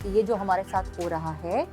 कि ये जो हमारे साथ हो रहा है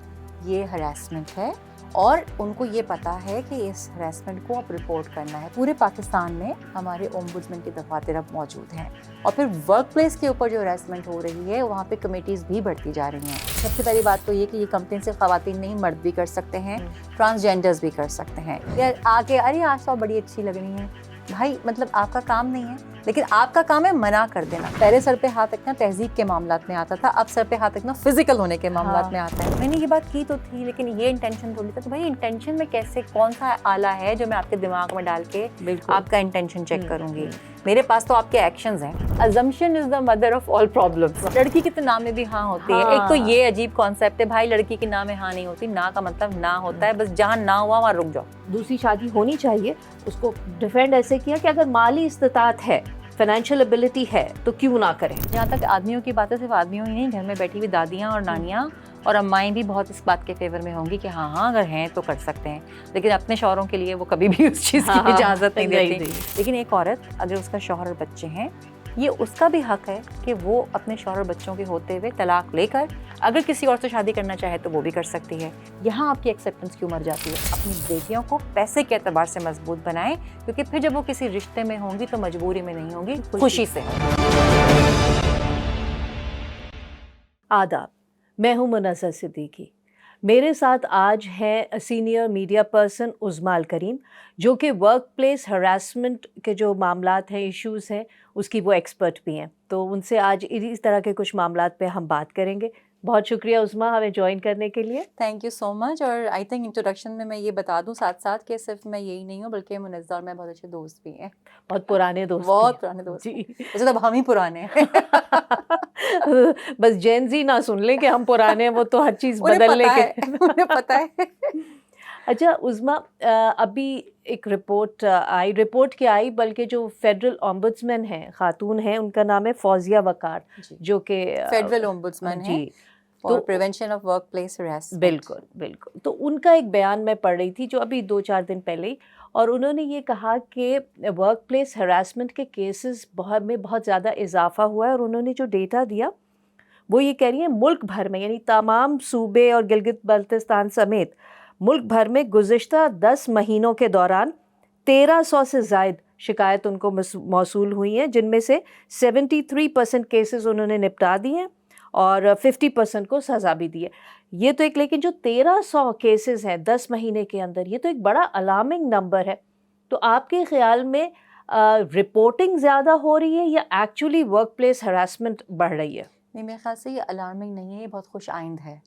ये हरासमेंट है और उनको ये पता है कि इस हरासमेंट को अब रिपोर्ट करना है। पूरे पाकिस्तान में हमारे ओम्बुड्समैन की दफातर अब मौजूद हैं और फिर वर्क प्लेस के ऊपर जो हरासमेंट हो रही है वहाँ पे कमेटीज़ भी बढ़ती जा रही हैं। सबसे पहली बात तो ये कि ये कंपनी से ख़वातीन नहीं, मर्द भी कर सकते हैं, ट्रांसजेंडर्स भी कर सकते हैं। यार आके अरे आज तो बड़ी अच्छी लग रही हैं, भाई मतलब आपका काम नहीं है, लेकिन आपका काम है मना कर देना। पहले सर पे हाथ रखना तहजीब के मामलात में आता था, अब सर पे हाथ रखना फिजिकल होने के मामलात में आता है। मैंने ये बात की तो थी, लेकिन ये इंटेंशन थोड़ी था। तो भाई इंटेंशन में कैसे, कौन सा आला है जो मैं आपके दिमाग में डाल के आपका इंटेंशन चेक करूंगी? मेरे पास तो आपके एक्शंस हैं। Assumption is the mother of all problems. लड़की के तो नाम में भी हाँ होती है। एक तो ये अजीब कॉन्सेप्ट है भाई, लड़की के नाम में हाँ नहीं होती। ना का मतलब ना होता है, बस जहाँ ना हुआ वहाँ रुक जाओ। दूसरी शादी होनी चाहिए। उसको डिफेंड ऐसे किया कि अगर माली इस्तिताअत है, फाइनेंशियल एबिलिटी है, तो क्यों ना करें। यहाँ तक आदमियों की बातें सिर्फ आदमियों ही नहीं, घर में बैठी हुई दादियाँ और नानियाँ और अम्माएं भी बहुत इस बात के फेवर में होंगी कि हाँ हाँ अगर हैं तो कर सकते हैं, लेकिन अपने शौहरों के लिए वो कभी भी उस चीज़ की इजाज़त नहीं देती। लेकिन एक औरत अगर उसका शौहर और बच्चे हैं, ये उसका भी हक है कि वो अपने शौहर और बच्चों के होते हुए तलाक लेकर अगर किसी और से शादी करना चाहे तो वो भी कर सकती है। यहाँ आपकी एक्सेप्टेंस क्यों मर जाती है? अपनी बेटियों को पैसे के एतबार से मजबूत बनाएं, क्योंकि फिर जब वो किसी रिश्ते में होंगी तो मजबूरी में नहीं होंगी, खुशी से। आदाब, मैं हूं मुनज़्ज़र सिद्दीकी। मेरे साथ आज है सीनियर मीडिया पर्सन उज़मा अल करीम, जो कि वर्क प्लेस हरासमेंट के जो मामलात हैं, इश्यूज़ हैं, उसकी वो एक्सपर्ट भी हैं। तो उनसे आज इस तरह के कुछ मामलात पे हम बात करेंगे। बहुत शुक्रिया उज़मा हमें ज्वाइन करने के लिए। Thank you so much. और आई थिंक इंट्रोडक्शन में मैं ये बता दूं साथ साथ कि सिर्फ मैं यही नहीं हूँ, बल्कि मुनज़्ज़र और मैं बहुत अच्छे दोस्त भी हैं। बहुत पुराने दोस्त, बहुत पुराने दोस्त जी। वैसे तो हम ही पुराने हैं। बस जेन ज़ी ना सुन लें कि हम पुराने हैं, वो तो हर चीज़ बदलने के उन्हें पता है। अच्छा उज़मा, अभी एक रिपोर्ट क्या आई, बल्कि जो फेडरल ओम्बुड्समैन हैं, खातून हैं, उनका नाम है फौजिया वकार, जो कि फेडरल ओम्बुड्समैन है तो prevention of work place harassment. बिल्कुल बिल्कुल। तो उनका एक बयान मैं पढ़ रही थी जो अभी 2-4 दिन पहले ही, और उन्होंने ये कहा कि वर्क प्लेस हरासमेंट के केसेस बहुत ज़्यादा इजाफा हुआ है। और उन्होंने जो डेटा दिया वो ये कह रही है, मुल्क भर में यानी तमाम सूबे और गिलगित बल्तिस्तान समेत मुल्क भर में गुज़िश्ता 10 महीनों के दौरान 1300 से ज़ायद शिकायत उनको मौसूल हुई हैं, जिनमें से 73% केसेस उन्होंने निपटा दिए हैं और 50% को सज़ा भी दी है। ये तो एक, लेकिन जो 1300 केसेस हैं 10 महीने के अंदर, ये तो एक बड़ा अलार्मिंग नंबर है। तो आपके ख़्याल में रिपोर्टिंग ज़्यादा हो रही है या एक्चुअली वर्क प्लेस हरासमेंट बढ़ रही है? नहीं, मेरे ख्याल से ये अलार्मिंग नहीं है, ये बहुत खुश आइंद है,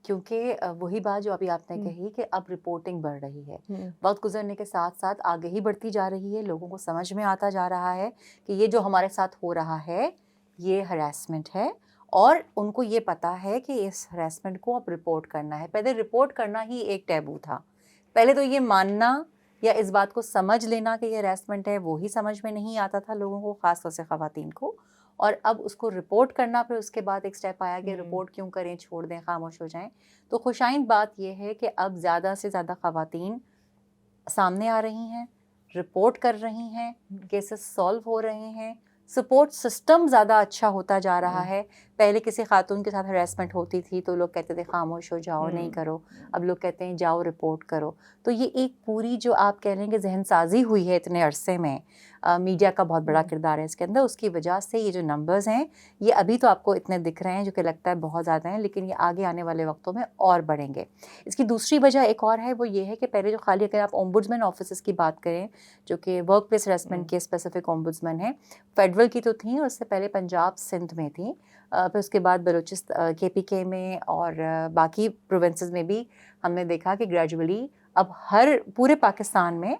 क्योंकि वही बात जो अभी आपने कही कि अब रिपोर्टिंग बढ़ रही है। वक्त गुजरने के साथ साथ आगे ही बढ़ती जा रही है, लोगों को समझ में आता जा रहा है कि ये जो हमारे साथ हो रहा है ये हरासमेंट है और उनको ये पता है कि इस हरासमेंट को अब रिपोर्ट करना है। पहले रिपोर्ट करना ही एक टैबू था। पहले तो ये मानना या इस बात को समझ लेना कि ये हरासमेंट है वो ही समझ में नहीं आता था लोगों को, ख़ास तौर से ख़वातीन को। और अब उसको रिपोर्ट करना, फिर उसके बाद एक स्टेप आया कि रिपोर्ट क्यों करें, छोड़ दें, खामोश हो जाएं। तो खुशाइंद बात यह है कि अब ज़्यादा से ज़्यादा ख़वातीन सामने आ रही हैं, रिपोर्ट कर रही हैं, केसेस सॉल्व हो रहे हैं, सपोर्ट सिस्टम ज़्यादा अच्छा होता जा रहा है। पहले किसी खातून के साथ हरासमेंट होती थी तो लोग कहते थे खामोश हो जाओ, नहीं करो। अब लोग कहते हैं जाओ रिपोर्ट करो। तो ये एक पूरी जो आप कह लेंगे जहन साजी हुई है इतने अरसे में, मीडिया का बहुत बड़ा किरदार है इसके अंदर। उसकी वजह से ये जो नंबर्स हैं ये अभी तो आपको इतने दिख रहे हैं जो कि लगता है बहुत ज़्यादा हैं, लेकिन ये आगे आने वाले वक्तों में और बढ़ेंगे। इसकी दूसरी वजह एक और है, वो ये है कि पहले जो खाली, अगर आप ओम्बुड्समैन ऑफिस की बात करें जो कि वर्क प्लेस हरासमेंट के स्पेसिफिक ओम्बुड्समैन हैं, फेडरल की तो थी और उससे पहले पंजाब सिंध में थी, फिर उसके बाद बलूचिस्तान KPK में और बाकी प्रोविंसेस में भी हमने देखा कि ग्रेजुअली अब हर पूरे पाकिस्तान में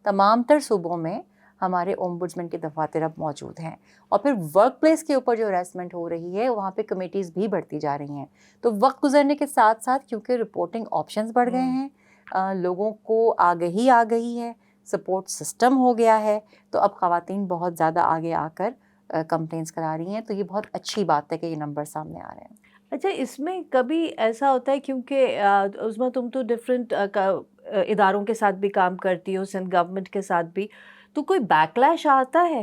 तमाम तर सूबों में हमारे ओम्बुड्समैन के दफातर अब मौजूद हैं। और फिर वर्क प्लेस के ऊपर जो हरासमेंट हो रही है वहाँ पे कमेटीज़ भी बढ़ती जा रही हैं। तो वक्त गुजरने के साथ साथ क्योंकि रिपोर्टिंग ऑप्शंस बढ़ गए हैं, लोगों को आगही आ गई है, सपोर्ट सिस्टम हो गया है, तो अब ख़वातीन बहुत ज़्यादा आगे आकर कंप्लेंट्स करा रही हैं। तो ये बहुत अच्छी बात है कि ये नंबर सामने आ रहे हैं। अच्छा, इसमें कभी ऐसा होता है, क्योंकि उज़मा तुम तो डिफरेंट इदारों के साथ भी काम करती हो, सिंध गवर्नमेंट के साथ भी, तो कोई बैकलैश आता है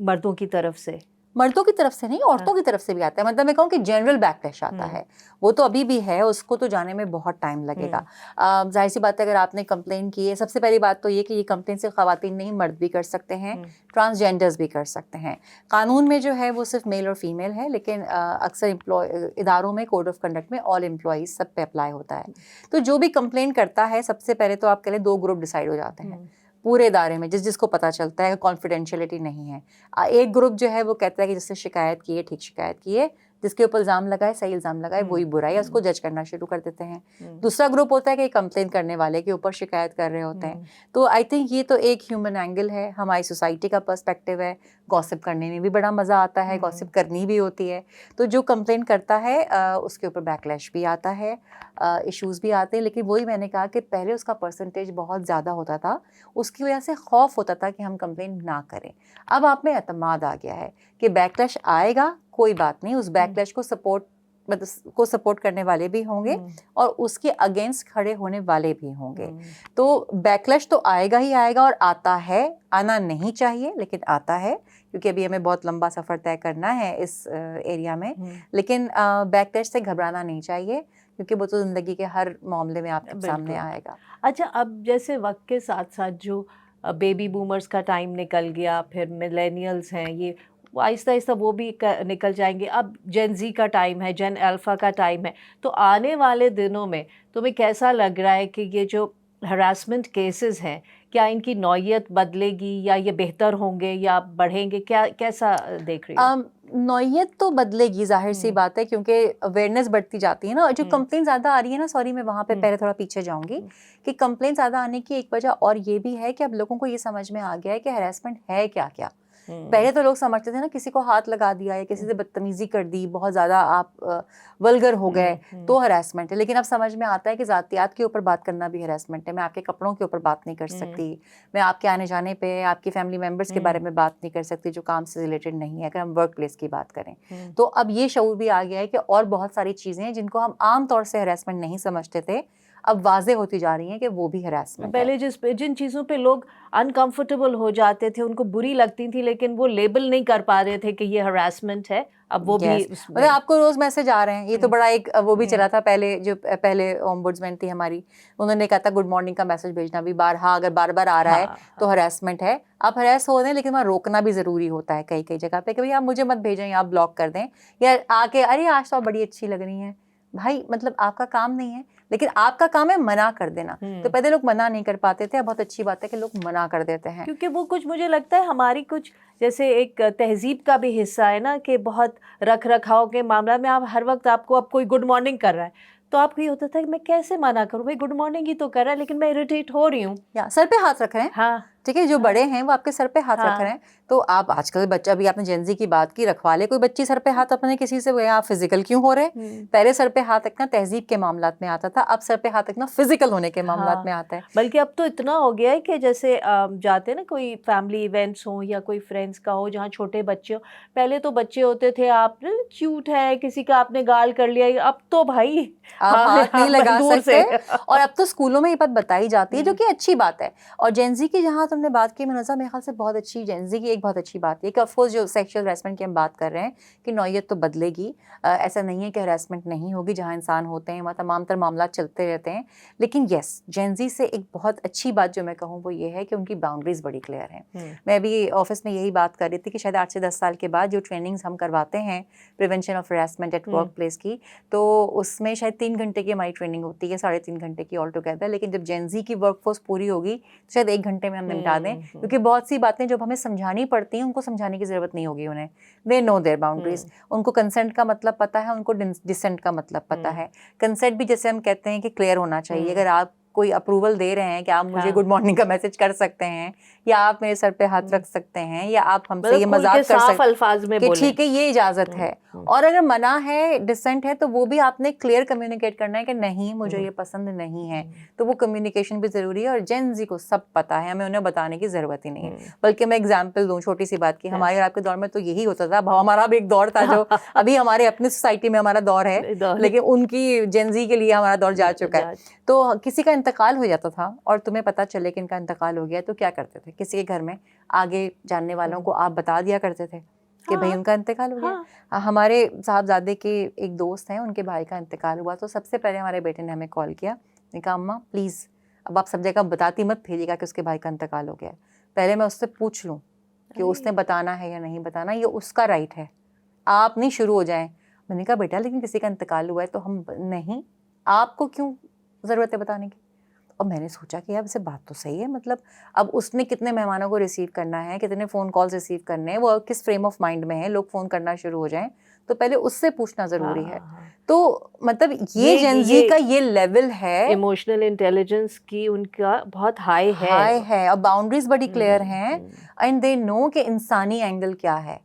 मर्दों की तरफ से? मर्दों की तरफ से नहीं, औरतों की तरफ से भी आता है। मतलब मैं कहूँ कि जनरल बैकलैश आता है, वो तो अभी भी है, उसको तो जाने में बहुत टाइम लगेगा। जाहिर सी बात है, अगर आपने कंप्लेन की है, सबसे पहली बात तो ये कि ये कंप्लेन सिर्फ खवातीन नहीं, मर्द भी कर सकते हैं, ट्रांसजेंडर्स भी कर सकते हैं। कानून में जो है वो सिर्फ मेल और फीमेल है, लेकिन अक्सर इदारों में कोड ऑफ कंडक्ट में ऑल एम्प्लॉइज सब पे अप्लाई होता है। तो जो भी कंप्लेन करता है, सबसे पहले तो आप कह लें 2 ग्रुप डिसाइड हो जाते हैं पूरे इदारे में, जिसको पता चलता है कॉन्फिडेंशियलिटी नहीं है। एक ग्रुप जो है वो कहता है कि जिससे शिकायत की है ठीक शिकायत की है, जिसके ऊपर इल्ज़ाम लगाए सही इल्ज़ाम लगाए, वही बुरा है, उसको जज करना शुरू कर देते हैं। दूसरा ग्रुप होता है कि कंप्लेन करने वाले के ऊपर शिकायत कर रहे होते हैं। तो आई थिंक ये तो एक ह्यूमन एंगल है, हमारी सोसाइटी का पर्सपेक्टिव है। गॉसिप करने में भी बड़ा मज़ा आता है, गॉसिप करनी भी होती है। तो जो कंप्लेन करता है उसके ऊपर बैकलैश भी आता है, इश्यूज़ भी आते हैं। लेकिन वही मैंने कहा कि पहले उसका परसेंटेज बहुत ज़्यादा होता था, उसकी वजह से खौफ होता था कि हम कंप्लेन ना करें। अब आप में एतमाद आ गया है कि बैकलैश आएगा, कोई बात नहीं, उस बैकलैश को सपोर्ट करने वाले भी होंगे और उसके अगेंस्ट खड़े होने वाले भी होंगे। तो बैकलैश तो आएगा ही आएगा, और आता है, आना नहीं चाहिए लेकिन आता है, क्योंकि अभी हमें बहुत लंबा सफ़र तय करना है इस एरिया में। लेकिन बैकलैश से घबराना नहीं चाहिए, क्योंकि वो तो ज़िंदगी के हर मामले में आपके सामने आएगा। अच्छा, अब जैसे वक्त के साथ साथ जो बेबी बूमर्स का टाइम निकल गया, फिर मिलेनियल्स हैं, ये आहिस्ता आहिस्ता वो भी निकल जाएंगे। अब जेन जी का टाइम है, जेन अल्फ़ा का टाइम है। तो आने वाले दिनों में तुम्हें कैसा लग रहा है कि ये जो हरासमेंट केसेस हैं, क्या इनकी नौयत बदलेगी, या ये बेहतर होंगे या बढ़ेंगे? क्या कैसा देख रही हो? नौयत तो बदलेगी, जाहिर सी बात है, क्योंकि अवेयरनेस बढ़ती जाती है ना। और जो कंप्लेन ज़्यादा आ रही है ना, सॉरी मैं वहाँ पे पहले थोड़ा पीछे जाऊँगी, कि कंप्लेन ज़्यादा आने की एक वजह और ये भी है कि अब लोगों को ये समझ में आ गया है कि हरासमेंट है क्या क्या। पहले तो लोग समझते थे ना, किसी को हाथ लगा दिया या किसी से बदतमीजी कर दी, बहुत ज़्यादा आप वल्गर हो गए तो हरासमेंट है। लेकिन अब समझ में आता है कि ज़ातियात के ऊपर बात करना भी हरासमेंट है। मैं आपके कपड़ों के ऊपर बात नहीं कर सकती, मैं आपके आने जाने पे आपकी फैमिली मेम्बर्स के बारे में बात नहीं कर सकती जो काम से रिलेटेड नहीं है, अगर हम वर्क प्लेस की बात करें। तो अब ये शऊर भी आ गया है कि और बहुत सारी चीज़ें हैं जिनको हम आम तौर से हरासमेंट नहीं समझते थे, अब वाजे होती जा रही हैं कि वो भी हरासमेंट है। पहले जिन चीज़ों पे लोग अनकंफर्टेबल हो जाते थे, उनको बुरी लगती थी, लेकिन वो लेबल नहीं कर पा रहे थे कि ये हरासमेंट है, अब वो भी मतलब आपको रोज मैसेज आ रहे हैं। ये तो बड़ा एक वो भी चला था पहले, जो पहले ओम्बुड्समैन थी हमारी, उन्होंने कहा था गुड मॉर्निंग का मैसेज भेजना भी बार, हाँ अगर बार बार आ रहा है तो हरासमेंट है। आप हरास हो रहे हैं, लेकिन वहाँ रोकना भी जरूरी होता है कई कई जगह पे कि भाई आप मुझे मत भेजें, आप ब्लॉक कर दें, या आके अरे आज तो आप बड़ी अच्छी लग रही हैं। भाई मतलब आपका काम नहीं है, लेकिन आपका काम है मना कर देना। तो पहले लोग मना नहीं कर पाते थे, अब बहुत अच्छी बात है कि लोग मना कर देते हैं, क्योंकि वो कुछ मुझे लगता है हमारी कुछ जैसे एक तहजीब का भी हिस्सा है ना, कि बहुत रख रखाव के मामला में आप हर वक्त आपको अब कोई गुड मॉर्निंग कर रहा है तो आपको ये होता था कि मैं कैसे मना करूं, भाई गुड मॉर्निंग ही तो कर रहा है, लेकिन मैं इरिटेट हो रही हूँ, या सर पे हाथ रख रहे हैं। हाँ ठीक है, जो बड़े हैं वो आपके सर पे हाथ रख रहे हैं। तो आप आजकल बच्चा भी, आपने जेनजी की बात की, रखवा ले कोई बच्ची सर पे हाथ अपने किसी से, वो आप फिजिकल क्यों हो रहे हैं? पहले सर पे हाथ रखना तहजीब के मामलात में आता था, अब सर पे हाथ रखना फिजिकल होने के मामलात में आता है। बल्कि अब तो इतना हो गया है कि जैसे जाते हैं ना कोई फैमिली इवेंट्स हो या कोई फ्रेंड्स का हो जहाँ छोटे बच्चे हो, पहले तो बच्चे होते थे आप क्यूट है, किसी का आपने गाल कर लिया, अब तो भाई हाथ नहीं लगा सकते। और अब तो स्कूलों में ये बात बताई जाती है, जो कि अच्छी बात है। और जेनजी की जहाँ तुमने बात की मनज़ा, मेरे ख्याल से बहुत अच्छी, जेनजी की एक बहुत अच्छी बात है कि ऑफकोर्स जो सेक्शुअल हरासमेंट की हम बात कर रहे हैं कि नौयत तो बदलेगी, ऐसा नहीं है कि हरासमेंट नहीं होगी। जहाँ इंसान होते हैं वहाँ तमाम तर मामला चलते रहते हैं। लेकिन येस, जेनजी से एक बहुत अच्छी बात जो मैं कहूँ वो ये है कि उनकी बाउंड्रीज बड़ी क्लियर हैं। मैं भी ऑफिस में यही बात कर रही थी कि शायद 8 से 10 साल के बाद जो ट्रेनिंग्स हम करवाते हैं prevention of harassment at work place की, तो उसमें शायद 3 घंटे की हमारी ट्रेनिंग होती है, 3.5 घंटे की ऑल टुगेदर। लेकिन जब जेनजी की वर्कफोर्स पूरी होगी तो शायद 1 घंटे में हम निपटा दें, क्योंकि बहुत सी बातें जब हमें समझानी पड़ती हैं उनको समझाने की ज़रूरत नहीं होगी उन्हें। दे नो देयर बाउंड्रीज, उनको कंसेंट का मतलब पता है, उनको डिसेंट का मतलब पता है। कंसेंट भी जैसे हम कहते हैं कि क्लियर होना चाहिए। अगर आप कोई अप्रूवल दे रहे हैं कि आप मुझे गुड मॉर्निंग का मैसेज कर सकते हैं, या आप मेरे सर पे हाथ रख सकते हैं, या आप हमसे ये मजाक कर सकते हैं कि ठीक है ये इजाज़त है। और अगर मना है, डिसेंट है, तो वो भी आपने क्लियर कम्युनिकेट करना है कि नहीं मुझे ये पसंद नहीं है। तो वो कम्युनिकेशन भी ज़रूरी है, और जेन जी को सब पता है, हमें उन्हें बताने की ज़रूरत ही नहीं है। बल्कि मैं एग्जाम्पल दूँ छोटी सी बात की, हमारे और आपके दौर में तो यही होता था। हमारा भी एक दौर था जो अभी हमारे अपनी सोसाइटी में हमारा दौर है, लेकिन उनकी जेन जी के लिए हमारा दौर जा चुका है। तो किसी का इंतकाल हो जाता था और तुम्हें पता चले कि इनका इंतकाल हो गया, तो क्या करते थे? किसी के घर में आगे जानने वालों को आप बता दिया करते थे, कि भाई हाँ, उनका इंतकाल हो गया। हाँ, हमारे साहबजादे के एक दोस्त हैं, उनके भाई का इंतकाल हुआ, तो सबसे पहले हमारे बेटे ने हमें कॉल किया, ने कहा अम्मा प्लीज़ अब आप सब जगह बताती मत फिरिएगा कि उसके भाई का इंतकाल हो गया है, पहले मैं उससे पूछ लूँ कि उसने बताना है या नहीं बताना, ये उसका राइट है, आप नहीं शुरू हो जाएं। मैंने कहा बेटा लेकिन किसी का इंतकाल हुआ है तो हम नहीं, आपको क्यों ज़रूरत है बताने की। और मैंने सोचा कि यार वैसे बात तो सही है, मतलब अब उसने कितने मेहमानों को रिसीव करना है, कितने फ़ोन कॉल्स रिसीव करने हैं, वो किस फ्रेम ऑफ माइंड में है, लोग फ़ोन करना शुरू हो जाएं तो पहले उससे पूछना ज़रूरी है। हाँ, तो मतलब ये जेनजी का ये लेवल है, इमोशनल इंटेलिजेंस की उनका बहुत हाई है और बाउंड्रीज बड़ी क्लियर हैं एंड दे नो कि इंसानी एंगल क्या है।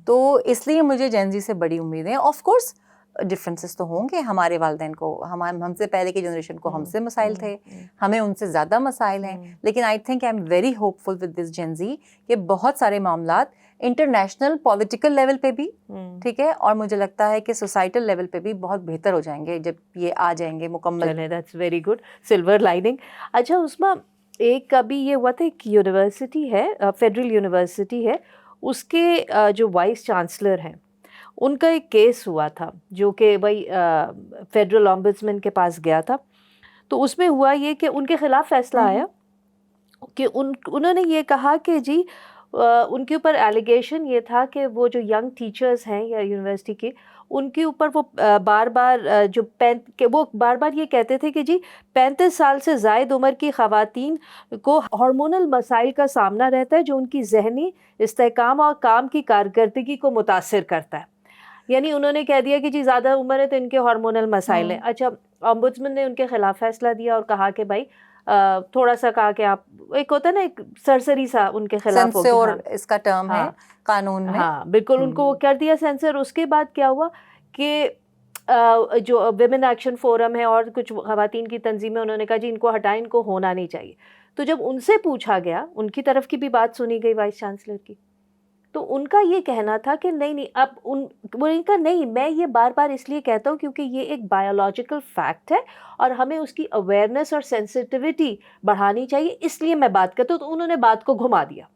तो इसलिए मुझे जेनजी से बड़ी उम्मीदें हैं। ऑफ कोर्स डिफरेंसेस तो होंगे, हमारे वालिदैन को, हमसे पहले की जनरेशन को हमसे मसाइल थे, हमें उनसे ज़्यादा मसाइल हैं, लेकिन I think I am very hopeful with this Gen Z कि बहुत सारे मामलात इंटरनेशनल पॉलिटिकल लेवल पे भी, ठीक है, और मुझे लगता है कि सोसाइटल लेवल पे भी बहुत बेहतर हो जाएंगे जब ये आ जाएंगे मुकम्मल। चले, that's very good, silver lining. अच्छा उस्मा, एक अभी ये हुआ था, एक यूनिवर्सिटी है, फेडरल यूनिवर्सिटी है, उसके जो वाइस चांसलर हैं उनका एक केस हुआ था जो कि भाई फेडरल ऑम्बुड्समैन के पास गया था। तो उसमें हुआ ये कि उनके खिलाफ फैसला आया कि उन्होंने ये कहा कि जी उनके ऊपर एलिगेशन ये था कि वो जो यंग टीचर्स हैं या यूनिवर्सिटी के, उनके ऊपर वो बार बार वो बार बार ये कहते थे कि जी 35 साल से ज़ायद उम्र की ख़वातीन को हार्मोनल मसाइल का सामना रहता है जो उनकी जहनी इस्तेहकाम और काम की कारकर्दगी को मुतासिर करता है। यानी उन्होंने कह दिया कि जी ज़्यादा उम्र है तो इनके हार्मोनल मसाइल हैं। अच्छा, ऑम्बुड्समैन ने उनके खिलाफ फैसला दिया और कहा कि भाई थोड़ा सा कहा कि आप, एक होता है ना एक सरसरी सा उनके खिलाफ हो गया। हाँ, इसका टर्म है कानून में। हाँ बिल्कुल, उनको वो कर दिया सेंसर। उसके बाद क्या हुआ कि जो विमेन एक्शन फोरम है और कुछ खवातीन की तंजीमें, उन्होंने कहा जी इनको हटाएं, इनको होना नहीं चाहिए। तो जब उनसे पूछा गया, उनकी तरफ की भी बात सुनी गई वाइस चांसलर की, तो उनका ये कहना था कि नहीं, अब उनका नहीं, मैं ये बार बार इसलिए कहता हूँ क्योंकि ये एक बायोलॉजिकल फैक्ट है और हमें उसकी अवेयरनेस और सेंसिटिविटी बढ़ानी चाहिए, इसलिए मैं बात करता हूँ। तो उन्होंने बात को घुमा दिया।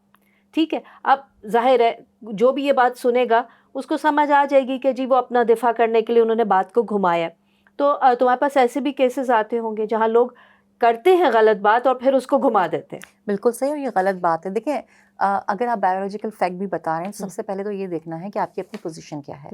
ठीक है, अब जाहिर है जो भी ये बात सुनेगा उसको समझ आ जाएगी कि जी वो अपना दिफा करने के लिए उन्होंने बात को घुमाया। तो तुम्हारे पास ऐसे भी केसेस आते होंगे जहाँ लोग करते हैं गलत बात और फिर उसको घुमा देते हैं। बिल्कुल सही, और ये गलत बात है। देखिए अगर आप बायोलॉजिकल फैक्ट भी बता रहे हैं तो सबसे पहले तो ये देखना है कि आपकी अपनी पोजीशन क्या है,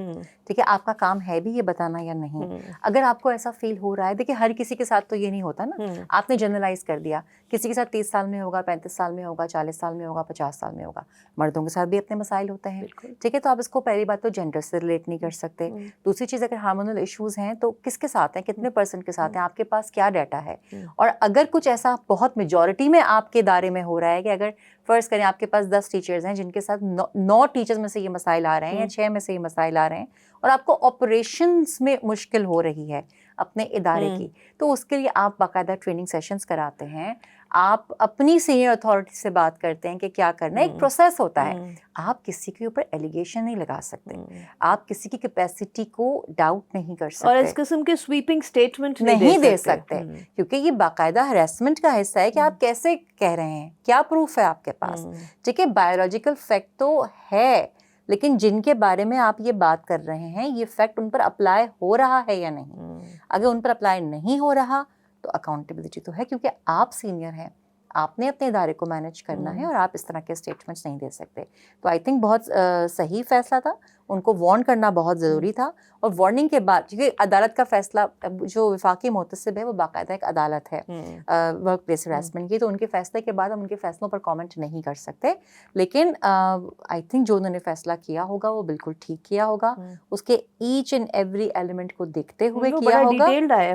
ठीक है, आपका काम है भी ये बताना या नहीं। अगर आपको ऐसा फील हो रहा है, देखिए हर किसी के साथ तो ये नहीं होता ना, आपने जनरलाइज कर दिया, किसी के साथ 30 साल में होगा, 35 साल में होगा, 40 साल में होगा, 50 साल में होगा। मर्दों के साथ भी अपने मसाइल होते हैं, ठीक है, तो आप इसको पहली बात तो जेंडर से रिलेट नहीं कर सकते। दूसरी चीज़, अगर हार्मोनल इश्यूज हैं तो किसके साथ हैं, कितने % के साथ हैं, आपके पास क्या डाटा है। और अगर कुछ ऐसा बहुत मेजॉरिटी में आपके दायरे में हो रहा है कि अगर फर्ज करें आपके पास 10 टीचर्स हैं जिनके साथ 9 टीचर्स में से ये मसाइल आ रहे हैं या 6 में से ये मसाइल आ रहे हैं और आपको ऑपरेशंस में मुश्किल हो रही है अपने इदारे की, तो उसके लिए आप बाकायदा ट्रेनिंग सेशंस कराते हैं, आप अपनी सीनियर अथॉरिटी से बात करते हैं कि क्या करना है। एक प्रोसेस होता है, आप किसी के ऊपर एलिगेशन नहीं लगा सकते, आप किसी की कैपेसिटी को डाउट नहीं कर सकते और इस किस्म के स्वीपिंग स्टेटमेंट नहीं दे सकते क्योंकि ये बाकायदा हरेसमेंट का हिस्सा है कि आप कैसे कह रहे हैं, क्या प्रूफ है आपके पास। ठीक है, बायोलॉजिकल फैक्ट तो है, लेकिन जिनके बारे में आप ये बात कर रहे हैं ये फैक्ट उन पर अप्लाई हो रहा है या नहीं। अगर उन पर अप्लाई नहीं हो रहा तो अकाउंटेबिलिटी तो है, क्योंकि आप सीनियर हैं, आपने अपने इदारे को मैनेज करना है और आप इस तरह के स्टेटमेंट्स नहीं दे सकते। तो आई थिंक बहुत सही फैसला था, उनको वार्न करना बहुत ज़रूरी था। और वार्निंग के बाद, क्योंकि अदालत का फैसला, जो वफाकी मुहतसिब है वो बाकायदा एक अदालत है वर्क प्लेस हरासमेंट की, तो उनके फैसले के बाद हम उनके फैसलों पर कमेंट नहीं कर सकते। लेकिन आई थिंक जो उन्होंने फैसला किया होगा वो बिल्कुल ठीक किया होगा, उसके ईच एंड एवरी एलिमेंट को देखते हुए किया होगा,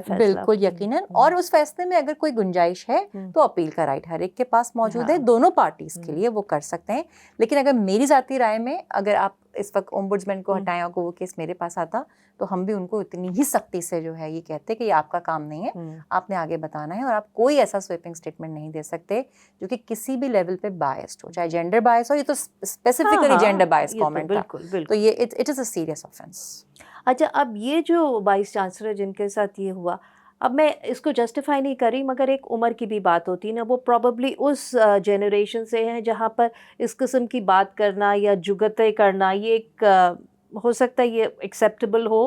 बिल्कुल यकीनन। और उस फैसले में अगर कोई गुंजाइश है तो अपील का राइट हर एक के पास मौजूद है, दोनों पार्टीज के लिए वो कर सकते हैं। लेकिन अगर मेरी ज़ाती राय में, अगर आप इस वक्त ओम्बुड्समैन को हटाएं और वो केस मेरे पास आता तो हम भी उनको इतनी ही सख्ती से जो है ये कहते कि ये आपका काम नहीं है, आपने आगे बताना है और आप कोई ऐसा स्वीपिंग स्टेटमेंट नहीं दे सकते जो कि किसी भी लेवल पे बायस्ड हो, चाहे जेंडर बायस हो। ये तो स्पेसिफिकली जेंडर बायस कमेंट था, तो ये it is a serious offence. अच्छा, अब ये जो वाइस चांसलर जिनके साथ ये हुआ, अब मैं इसको जस्टिफाई नहीं कर रही, मगर एक उम्र की भी बात होती है ना, वो प्रॉब्ली उस जनरेशन से है जहाँ पर इस किस्म की बात करना या जुगतें करना ये एक हो सकता है ये एक्सेप्टेबल हो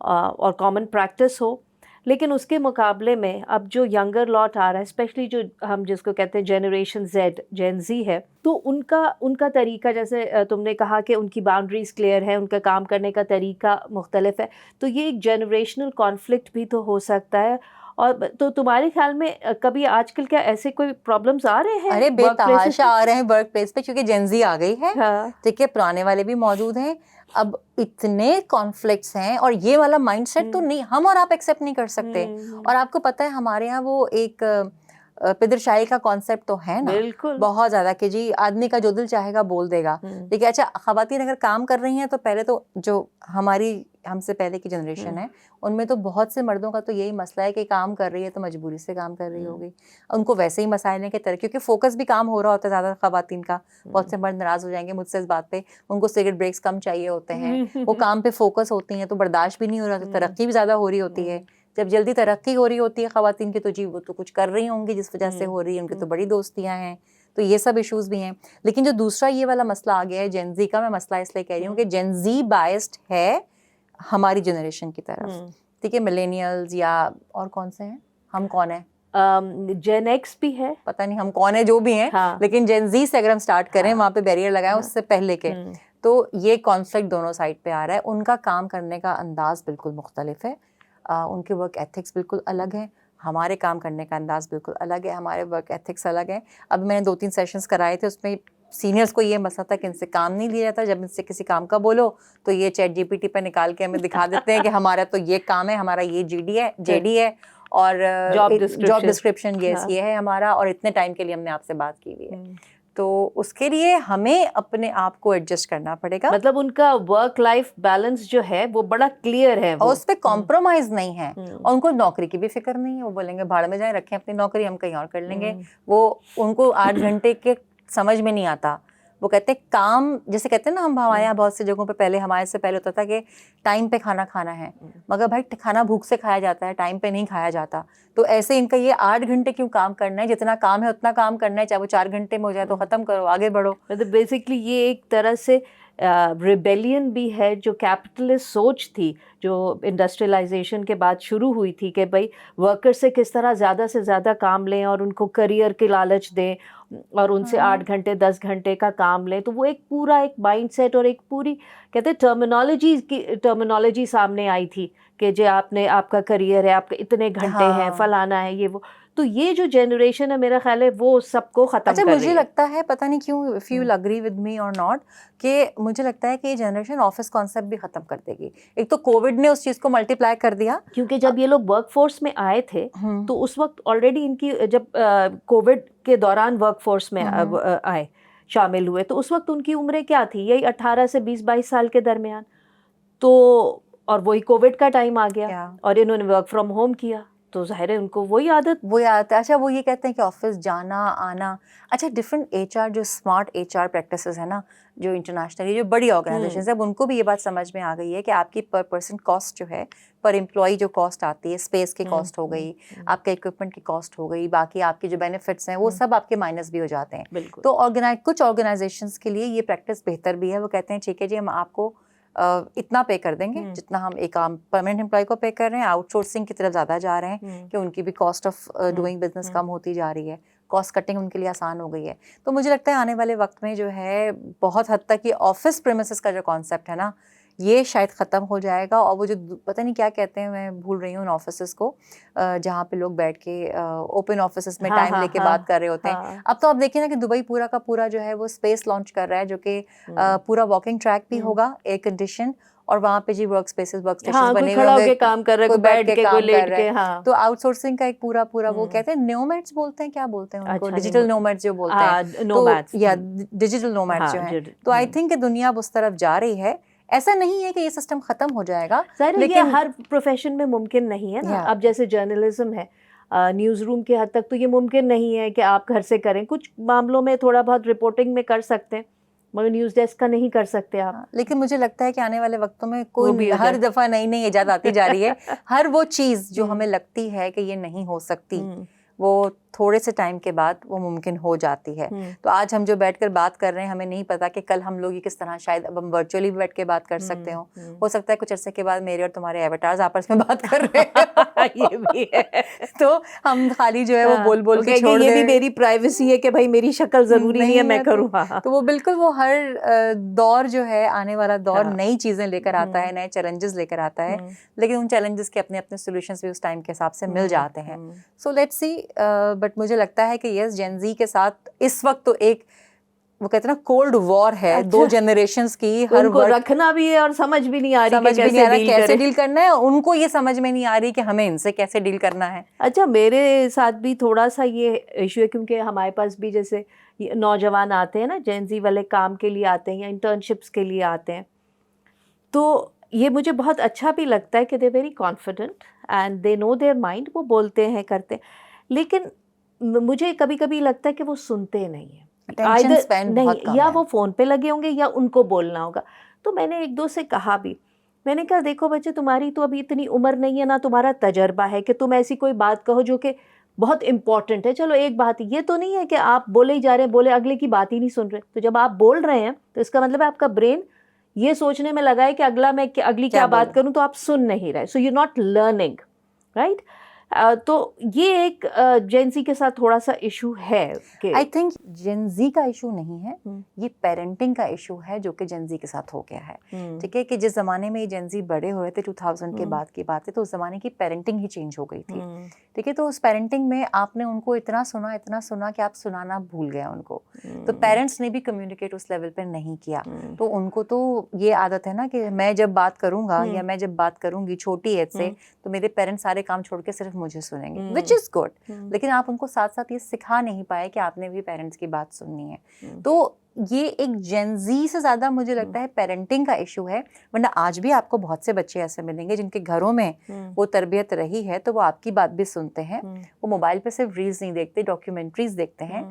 और कॉमन प्रैक्टिस हो। लेकिन उसके मुकाबले में अब जो यंगर लॉट आ रहा है, स्पेशली जो हम जिसको कहते हैं जनरेशन जेड, जेन ज़ी है, तो उनका तरीका, जैसे तुमने कहा कि उनकी बाउंड्रीज़ क्लियर है, उनका काम करने का तरीका मुख्तलिफ है, तो ये एक जनरेशनल कॉन्फ्लिक्ट भी तो हो सकता है। और तो तुम्हारे ख्याल में कभी आजकल क्या ऐसे कोई प्रॉब्लम्स आ रहे हैं? अरे बेतहाशा आ रहे हैं वर्क प्लेस पे, क्योंकि जेनजी आ गई है। हाँ। ठीक है, पुराने वाले भी मौजूद हैं। अब इतने कॉन्फ्लिक्ट्स हैं और ये वाला माइंडसेट तो नहीं, हम और आप एक्सेप्ट नहीं कर सकते। और आपको पता है हमारे यहाँ वो एक पिदरशाही का कॉन्सेप्ट तो है ना, बिल्कुल बहुत ज्यादा, कि जी आदमी का जो दिल चाहेगा बोल देगा। देखिए, अच्छा, खवातीन अगर काम कर रही हैं तो पहले तो जो हमारी हमसे पहले की जनरेशन है उनमें तो बहुत से मर्दों का तो यही मसला है कि काम कर रही है तो मजबूरी से काम कर रही होगी, उनको वैसे ही मसाइल के तरह, क्योंकि फोकस भी काम हो रहा होता है ज़्यादा खवातीन का। बहुत से मर्द नाराज हो जाएंगे मुझसे इस बात पे, उनको सिगरेट ब्रेक्स कम चाहिए होते हैं, वो काम पे फोकस होती हैं तो बर्दाश्त भी नहीं हो रहा, तो तरक्की भी ज़्यादा हो रही होती है। जब जल्दी तरक्की हो रही होती है खवातीन की तो जी वो तो कुछ कर रही होंगी जिस वजह से हो रही है, उनकी तो बड़ी दोस्तियां हैं, तो ये सब इश्यूज भी हैं। लेकिन जो दूसरा ये वाला मसला आ गया है जेनजी का, मैं मसला इसलिए कह रही हूँ कि जेनजी बायस्ड है हमारी जनरेशन की तरफ। ठीक है, मिलेनियल्स या और कौन से हैं, हम कौन है, जेन एक्स भी है, पता नहीं हम कौन है, जो भी हैं। हाँ। लेकिन जेनजी से अगर हम स्टार्ट करें, वहाँ पे बैरियर लगाएं उससे पहले के, तो ये कॉन्फ्लिक्ट दोनों साइड पे आ रहा है। उनका काम करने का अंदाज बिल्कुल मुख्तलिफ है, उनके वर्क एथिक्स बिल्कुल अलग है, हमारे काम करने का अंदाज बिल्कुल अलग है, हमारे वर्क एथिक्स अलग है। अब मैंने 2-3 सेशंस कराए थे, उसमें सीनियर्स को ये मसला था कि इनसे काम नहीं लिया जाता। जब इनसे किसी काम का बोलो तो ये चैट जीपीटी पे निकाल के हमें दिखा देते हैं कि हमारा तो ये काम है, हमारा ये जेडी है और जॉब डिस्क्रिप्शन ये है हमारा, और इतने टाइम के लिए हमने आपसे बात की हुई है। तो उसके लिए हमें अपने आप को एडजस्ट करना पड़ेगा। मतलब उनका वर्क लाइफ बैलेंस जो है वो बड़ा क्लियर है, और उस पर कॉम्प्रोमाइज नहीं है, और उनको नौकरी की भी फिक्र नहीं है। वो बोलेंगे भाड़ में जाए, रखें अपनी नौकरी, हम कहीं और कर लेंगे। वो उनको 8 घंटे के समझ में नहीं आता। वो कहते हैं काम, जैसे कहते हैं ना, हम हमारे यहाँ बहुत सी जगहों पे पहले, हमारे से पहले होता था कि टाइम पे खाना खाना है, मगर भाई खाना भूख से खाया जाता है, टाइम पे नहीं खाया जाता। तो ऐसे इनका ये 8 घंटे क्यों काम करना है, जितना काम है उतना काम करना है, चाहे वो 4 घंटे में हो जाए तो ख़त्म करो, आगे बढ़ो। मतलब बेसिकली ये एक तरह से रिबेलियन भी है, जो कैपिटलिस्ट सोच थी जो इंडस्ट्रियलाइजेशन के बाद शुरू हुई थी कि भाई वर्कर से किस तरह ज़्यादा से ज़्यादा काम लें और उनको करियर के लालच दें और उनसे 8 घंटे 10 घंटे का काम लें। तो वो एक पूरा एक माइंडसेट और एक पूरी कहते हैं टर्मिनोलॉजी सामने आई थी कि जो आपका करियर है, आपके इतने घंटे हैं, फलाना है, ये वो। तो ये जो जनरेशन है, मेरा ख्याल है वो सबको खत्म कर रही है। मुझे लगता है, पता नहीं क्यों, if you agree with me और नॉट, कि मुझे लगता है कि ये जनरेशन ऑफिस कॉन्सेप्ट भी खत्म कर देगी। एक तो कोविड ने उस चीज को मल्टीप्लाई कर दिया, क्योंकि जब ये लोग वर्कफोर्स में आए थे तो उस वक्त ऑलरेडी इनकी, जब कोविड के दौरान वर्कफोर्स में आए, शामिल हुए, तो उस वक्त उनकी उम्रें क्या थी, यही 18 से 20-22 साल के दरमियान। तो और वही कोविड का टाइम आ गया और इन्होंने वर्क फ्रॉम होम किया, तो जाहिर है उनको वही आदत है। अच्छा, वो ये कहते हैं कि ऑफिस जाना आना, अच्छा डिफरेंट एचआर, जो स्मार्ट एचआर प्रैक्टिसेस है ना, जो इंटरनेशनली जो बड़ी ऑर्गेनाइजेशंस है, अब उनको भी ये बात समझ में आ गई है कि आपकी पर पर्सन कॉस्ट जो है, पर एम्प्लॉय जो कॉस्ट आती है, स्पेस की कॉस्ट हो गई, आपके इक्विपमेंट की कॉस्ट हो गई, बाकी आपके जो बेनिफिट्स हैं वो सब आपके माइनस भी हो जाते हैं। तो कुछ ऑर्गेनाइजेशंस के लिए ये प्रैक्टिस बेहतर भी है। वो कहते हैं ठीक है जी, हम आपको इतना पे कर देंगे जितना हम एक परमानेंट एम्प्लॉय को पे कर रहे हैं। आउटसोर्सिंग की तरफ ज़्यादा जा रहे हैं कि उनकी भी कॉस्ट ऑफ डूइंग बिजनेस कम होती जा रही है, कॉस्ट कटिंग उनके लिए आसान हो गई है। तो मुझे लगता है आने वाले वक्त में जो है बहुत हद तक ये ऑफिस प्रीमिसेस का जो कॉन्सेप्ट है ना, ये शायद ख़त्म हो जाएगा। और वो जो पता नहीं क्या कहते हैं, मैं भूल रही हूँ, उन ऑफिसेस को जहाँ पे लोग बैठ के ओपन ऑफिसेस में टाइम लेके बात कर रहे होते हैं। अब तो आप देखिए ना कि दुबई पूरा का पूरा जो है वो स्पेस लॉन्च कर रहा है, जो कि पूरा वॉकिंग ट्रैक भी होगा, एयर कंडीशन, और वहाँ पे जी वर्क स्टेशन बने हुए होंगे, काम कर रहे हैं, कोई बैठ के, कोई लेट के। हाँ। तो आउटसोर्सिंग का एक पूरा वो कहते हैं नोमैड्स बोलते हैं, क्या बोलते हैं उनको, डिजिटल नोमैड्स जो बोलते हैं, नोमैड्स या डिजिटल नोमैड्स जो हैं। तो आई थिंक कि दुनिया उस तरफ जा रही है। ऐसा नहीं है कि ये सिस्टम खत्म हो जाएगा, लेकिन ये हर प्रोफेशन में मुमकिन नहीं है ना। अब जैसे जर्नलिज्म है, न्यूज़ रूम के हद तक तो ये मुमकिन नहीं है कि आप घर से करें। कुछ मामलों में थोड़ा बहुत रिपोर्टिंग में कर सकते हैं, मगर न्यूज़ डेस्क का नहीं कर सकते आप। लेकिन मुझे लगता है कि आने वाले वक्तों में वो कोई भी हो हर जाए। दफा नई नई इजाद आती जा रही है। हर वो चीज जो हम्म। हमें लगती है कि ये नहीं हो सकती, हम्म। वो थोड़े से टाइम के बाद वो मुमकिन हो जाती है। तो आज हम जो बैठकर बात कर रहे हैं, हमें नहीं पता कि कल हम लोग ये किस तरह, शायद अब हम वर्चुअली भी बैठ के बात कर सकते हो सकता है कुछ अरसे के बाद मेरे और तुम्हारे एवटार्स आपस में बात कर रहे हैं। ये भी है। तो हम खाली जो है वो बोल बोल के कहेंगे छोड़ ये दे। भी मेरी प्राइवेसी है कि भाई मेरी शक्ल जरूरी नहीं है मैं तो, करूँ। हाँ। तो वो बिल्कुल वो हर दौर जो है, आने वाला दौर हाँ। नई चीजें लेकर आता है, नए चैलेंजेस लेकर आता है, लेकिन उन चैलेंजेस के अपने अपने सॉल्यूशंस भी उस टाइम के हिसाब से मिल जाते हैं। So let's see. बट मुझे लगता है कि यस, जेन जी के साथ इस वक्त तो एक, वो कहते हैं ना, कोल्ड वॉर है। अच्छा। दो जनरेशंस की, तो हर उनको वर्ड रखना भी है और समझ भी नहीं आ रही समझ कि भी नहीं आ रहा कैसे करें। डील करना है, उनको ये समझ में नहीं आ रही कि हमें इनसे कैसे डील करना है। अच्छा, मेरे साथ भी थोड़ा सा ये इशू है क्योंकि हमारे पास भी जैसे नौजवान आते हैं ना, जेन जी वाले काम के लिए आते हैं या इंटर्नशिप्स के लिए आते हैं, तो ये मुझे बहुत अच्छा भी लगता है कि they very confident and they know their mind, वो बोलते हैं करते हैं, लेकिन मुझे कभी कभी लगता है कि वो सुनते नहीं है, अटेंशन स्पैन बहुत नहीं, कम या है। वो फ़ोन पे लगे होंगे या उनको बोलना होगा। तो मैंने एक दो से कहा भी, मैंने कहा देखो बच्चे, तुम्हारी तो अभी इतनी उम्र नहीं है ना, तुम्हारा तजर्बा है कि तुम ऐसी कोई बात कहो जो कि बहुत इंपॉर्टेंट है। चलो एक बात ये तो नहीं है कि आप बोले ही जा रहे हैं, बोले अगले की बात ही नहीं सुन रहे। तो जब आप बोल रहे हैं तो इसका मतलब है आपका ब्रेन ये सोचने में लगा है कि अगली क्या बात करूं, तो आप सुन नहीं रहे। So you not learning, right. तो ये एक जेन जी के साथ थोड़ा सा इशू है कि आई थिंक जेन जी का इशू नहीं है, ये पेरेंटिंग का इशू है जो कि जेन जी के साथ हो गया है। ठीक है, कि जिस जमाने में ये जेन जी बड़े हो रहे थे, 2000 के बाद की बात है, तो उस जमाने की पेरेंटिंग ही चेंज हो गई थी। ठीक है, तो उस पेरेंटिंग में आपने उनको इतना सुना कि आप सुनाना भूल गए उनको। तो पेरेंट्स ने भी कम्युनिकेट उस लेवल पर नहीं किया। तो उनको तो ये आदत है ना कि मैं जब बात करूंगा या मैं जब बात करूंगी छोटी एज से, तो मेरे पेरेंट्स सारे काम छोड़ के सिर्फ मुझे सुनेंगे, विच इज गुड। लेकिन आप उनको साथ साथ ये सिखा नहीं पाए कि आपने भी पेरेंट्स की बात सुननी है। तो ये एक जेन जी से ज्यादा मुझे लगता है पेरेंटिंग का इशू है। वरना आज भी आपको बहुत से बच्चे ऐसे मिलेंगे जिनके घरों में वो तरबियत रही है, तो वो आपकी बात भी सुनते हैं। वो मोबाइल पे सिर्फ रील्स नहीं देखते, डॉक्यूमेंट्रीज देखते हैं।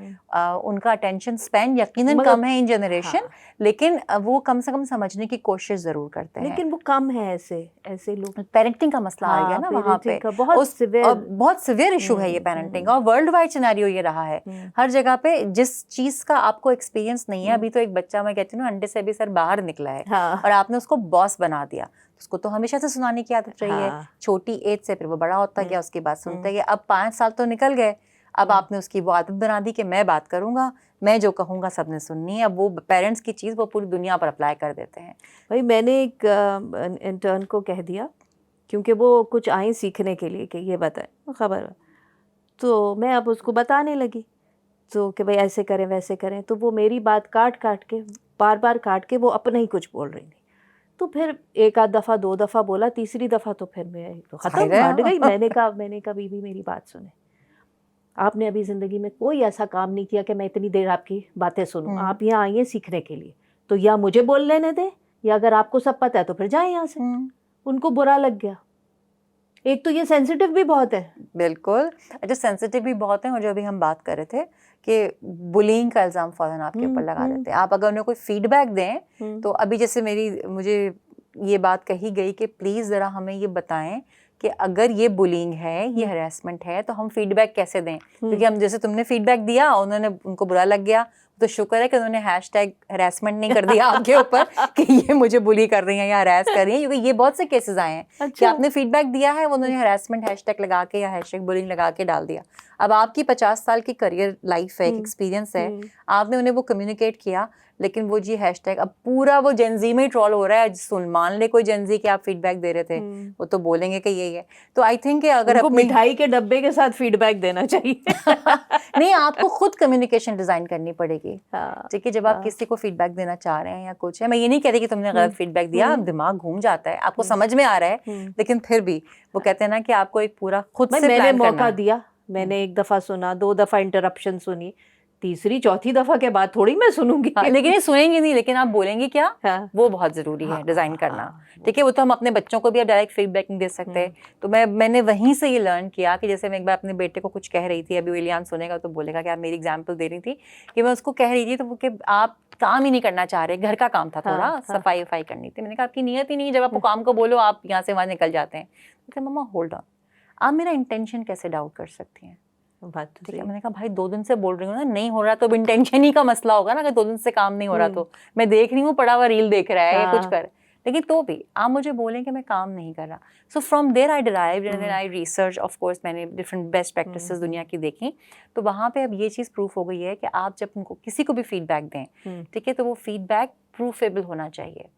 उनका अटेंशन स्पैन यकीनन कम है इन जनरेशन, हाँ। लेकिन वो कम से कम समझने की कोशिश जरूर करते हैं। लेकिन वो कम है ऐसे लोग। पेरेंटिंग का मसला आ गया ना वहाँ पे, बहुत सिवियर इशू है ये पेरेंटिंग, और वर्ल्ड वाइड सिनेरियो ये रहा है। हर जगह पे जिस चीज का आपको एक्सपीरियंस नहीं है, अभी तो एक बच्चा, मैं कहती हूँ अंडे से अभी सर बाहर निकला है, और आपने उसको बॉस बना दिया, उसको तो हमेशा से सुनाने की आदत रही है, छोटी एज से। फिर वो बड़ा होता गया, उसकी बात सुनते गए। अब 5 साल तो निकल गए, अब आपने उसकी वो आदत बना दी कि मैं बात करूंगा, मैं जो कहूँगा सबने सुननी है। अब वो पेरेंट्स की चीज़ वो पूरी दुनिया पर अप्लाई कर देते हैं। भाई मैंने एक इंटर्न को कह दिया, क्योंकि वो कुछ आई सीखने के लिए कि ये बताए खबर, तो मैं अब उसको बताने लगी तो कि भाई ऐसे करें वैसे करें, तो वो मेरी बात काट के बार बार काट के वो अपना ही कुछ बोल रही थी। तो फिर एक आध दफ़ा 2 दफ़ा बोला, तीसरी दफ़ा तो फिर मैं तो ख़त्म हट गई। मैंने कहा बीबी मेरी बात सुने, आपने अभी ज़िंदगी में कोई ऐसा काम नहीं किया कि मैं इतनी देर आपकी बातें सुनूं। आप यहाँ आई हैं सीखने के लिए, तो या मुझे बोल लेने दें, या अगर आपको सब पता है तो फिर जाएं यहाँ से। उनको बुरा लग गया। एक तो ये सेंसिटिव भी बहुत है। बिल्कुल, अच्छा सेंसिटिव भी बहुत है। और जो अभी हम बात कर रहे थे कि बुलिंग का इल्ज़ाम फ़ौरन आपके ऊपर लगा देते हैं। आप अगर उन्हें कोई फीडबैक दें, तो अभी जैसे मुझे ये बात कही गई कि प्लीज़ ज़रा हमें ये बताएं कि अगर ये बुलिंग है, ये हरासमेंट है, तो हम फीडबैक कैसे दें। क्योंकि हम जैसे तुमने फीडबैक दिया, उनको बुरा लग गया, तो शुक्र है कि उन्होंने हैशटैग हरासमेंट नहीं कर दिया आपके ऊपर कि ये मुझे बुली कर रही हैं या हरास कर रही हैं। क्योंकि ये बहुत से केसेस आए हैं। अच्छा। कि आपने फीडबैक दिया है, उन्होंने हरासमेंट हैशटैग लगा के या हैशटैग बुलिंग लगा के डाल दिया। अब आपकी 50 साल की करियर लाइफ है, एक एक्सपीरियंस है, आपने उन्हें वो कम्युनिकेट किया, लेकिन वो जी हैशटैग अब पूरा वो जेनजी में ट्रोल हो रहा है। मान ले कोई जेनजी के आप फीडबैक दे रहे थे, वो तो बोलेंगे कि यही है। तो आई थिंक अगर उनको मिठाई के डब्बे के साथ फीडबैक देना चाहिए। नहीं, आपको खुद कम्युनिकेशन डिजाइन करनी पड़ेगी। ठीक है, जब आप किसी को फीडबैक देना चाह रहे हैं या कुछ है, मैं ये नहीं कह रही कि तुमने गलत फीडबैक दिया, दिमाग घूम जाता है, आपको समझ में आ रहा है, लेकिन फिर भी वो कहते हैं ना कि आपको एक पूरा खुद से मैंने मौका दिया, मैंने 1 दफ़ा सुना, 2 दफ़ा इंटरप्शन सुनी, तीसरी चौथी दफा के बाद थोड़ी मैं सुनूंगी। हाँ, लेकिन ये सुनेंगे नहीं, लेकिन आप बोलेंगे क्या, हाँ, वो बहुत जरूरी है हाँ, डिजाइन हाँ, करना। हाँ, ठीक है, वो तो हम अपने बच्चों को भी डायरेक्ट फीडबैक नहीं दे सकते। तो मैंने वहीं से ये लर्न किया कि जैसे मैं एक बार अपने बेटे को कुछ कह रही थी, अभी विलियम सुनेगा तो बोलेगा कि आप मेरी एग्जाम्पल दे रही थी, कि मैं उसको कह रही थी तो वो कि आप काम ही नहीं करना चाह रहे, घर का काम था थोड़ा, हाँ, हाँ। सफाई वफाई करनी थी। मैंने कहा आपकी नीयत ही नहीं है, जब आपको काम को बोलो आप यहाँ से वहाँ निकल जाते हैं। तो मम्मा होल्ड ऑन, आप मेरा इंटेंशन कैसे डाउट कर सकती हैं। बात तो ठीक है, सही। मैंने कहा भाई 2 दिन से बोल रही हूँ ना, नहीं हो रहा तो इंटेंशन ही का मसला होगा ना, अगर 2 दिन से काम नहीं हो रहा तो मैं देख रही हूँ पड़ा हुआ रील देख रहा है या कुछ हाँ। कर, लेकिन तो भी आप मुझे बोलें कि मैं काम नहीं कर रहा। So from there I derived and then I research, of course मैंने डिफरेंट बेस्ट प्रैक्टिसेस दुनिया की देखी। तो वहाँ पे अब ये चीज़ प्रूफ हो गई है कि आप जब उनको किसी को भी फीडबैक दें, ठीक है, तो वो फीडबैक प्रूफेबल होना चाहिए।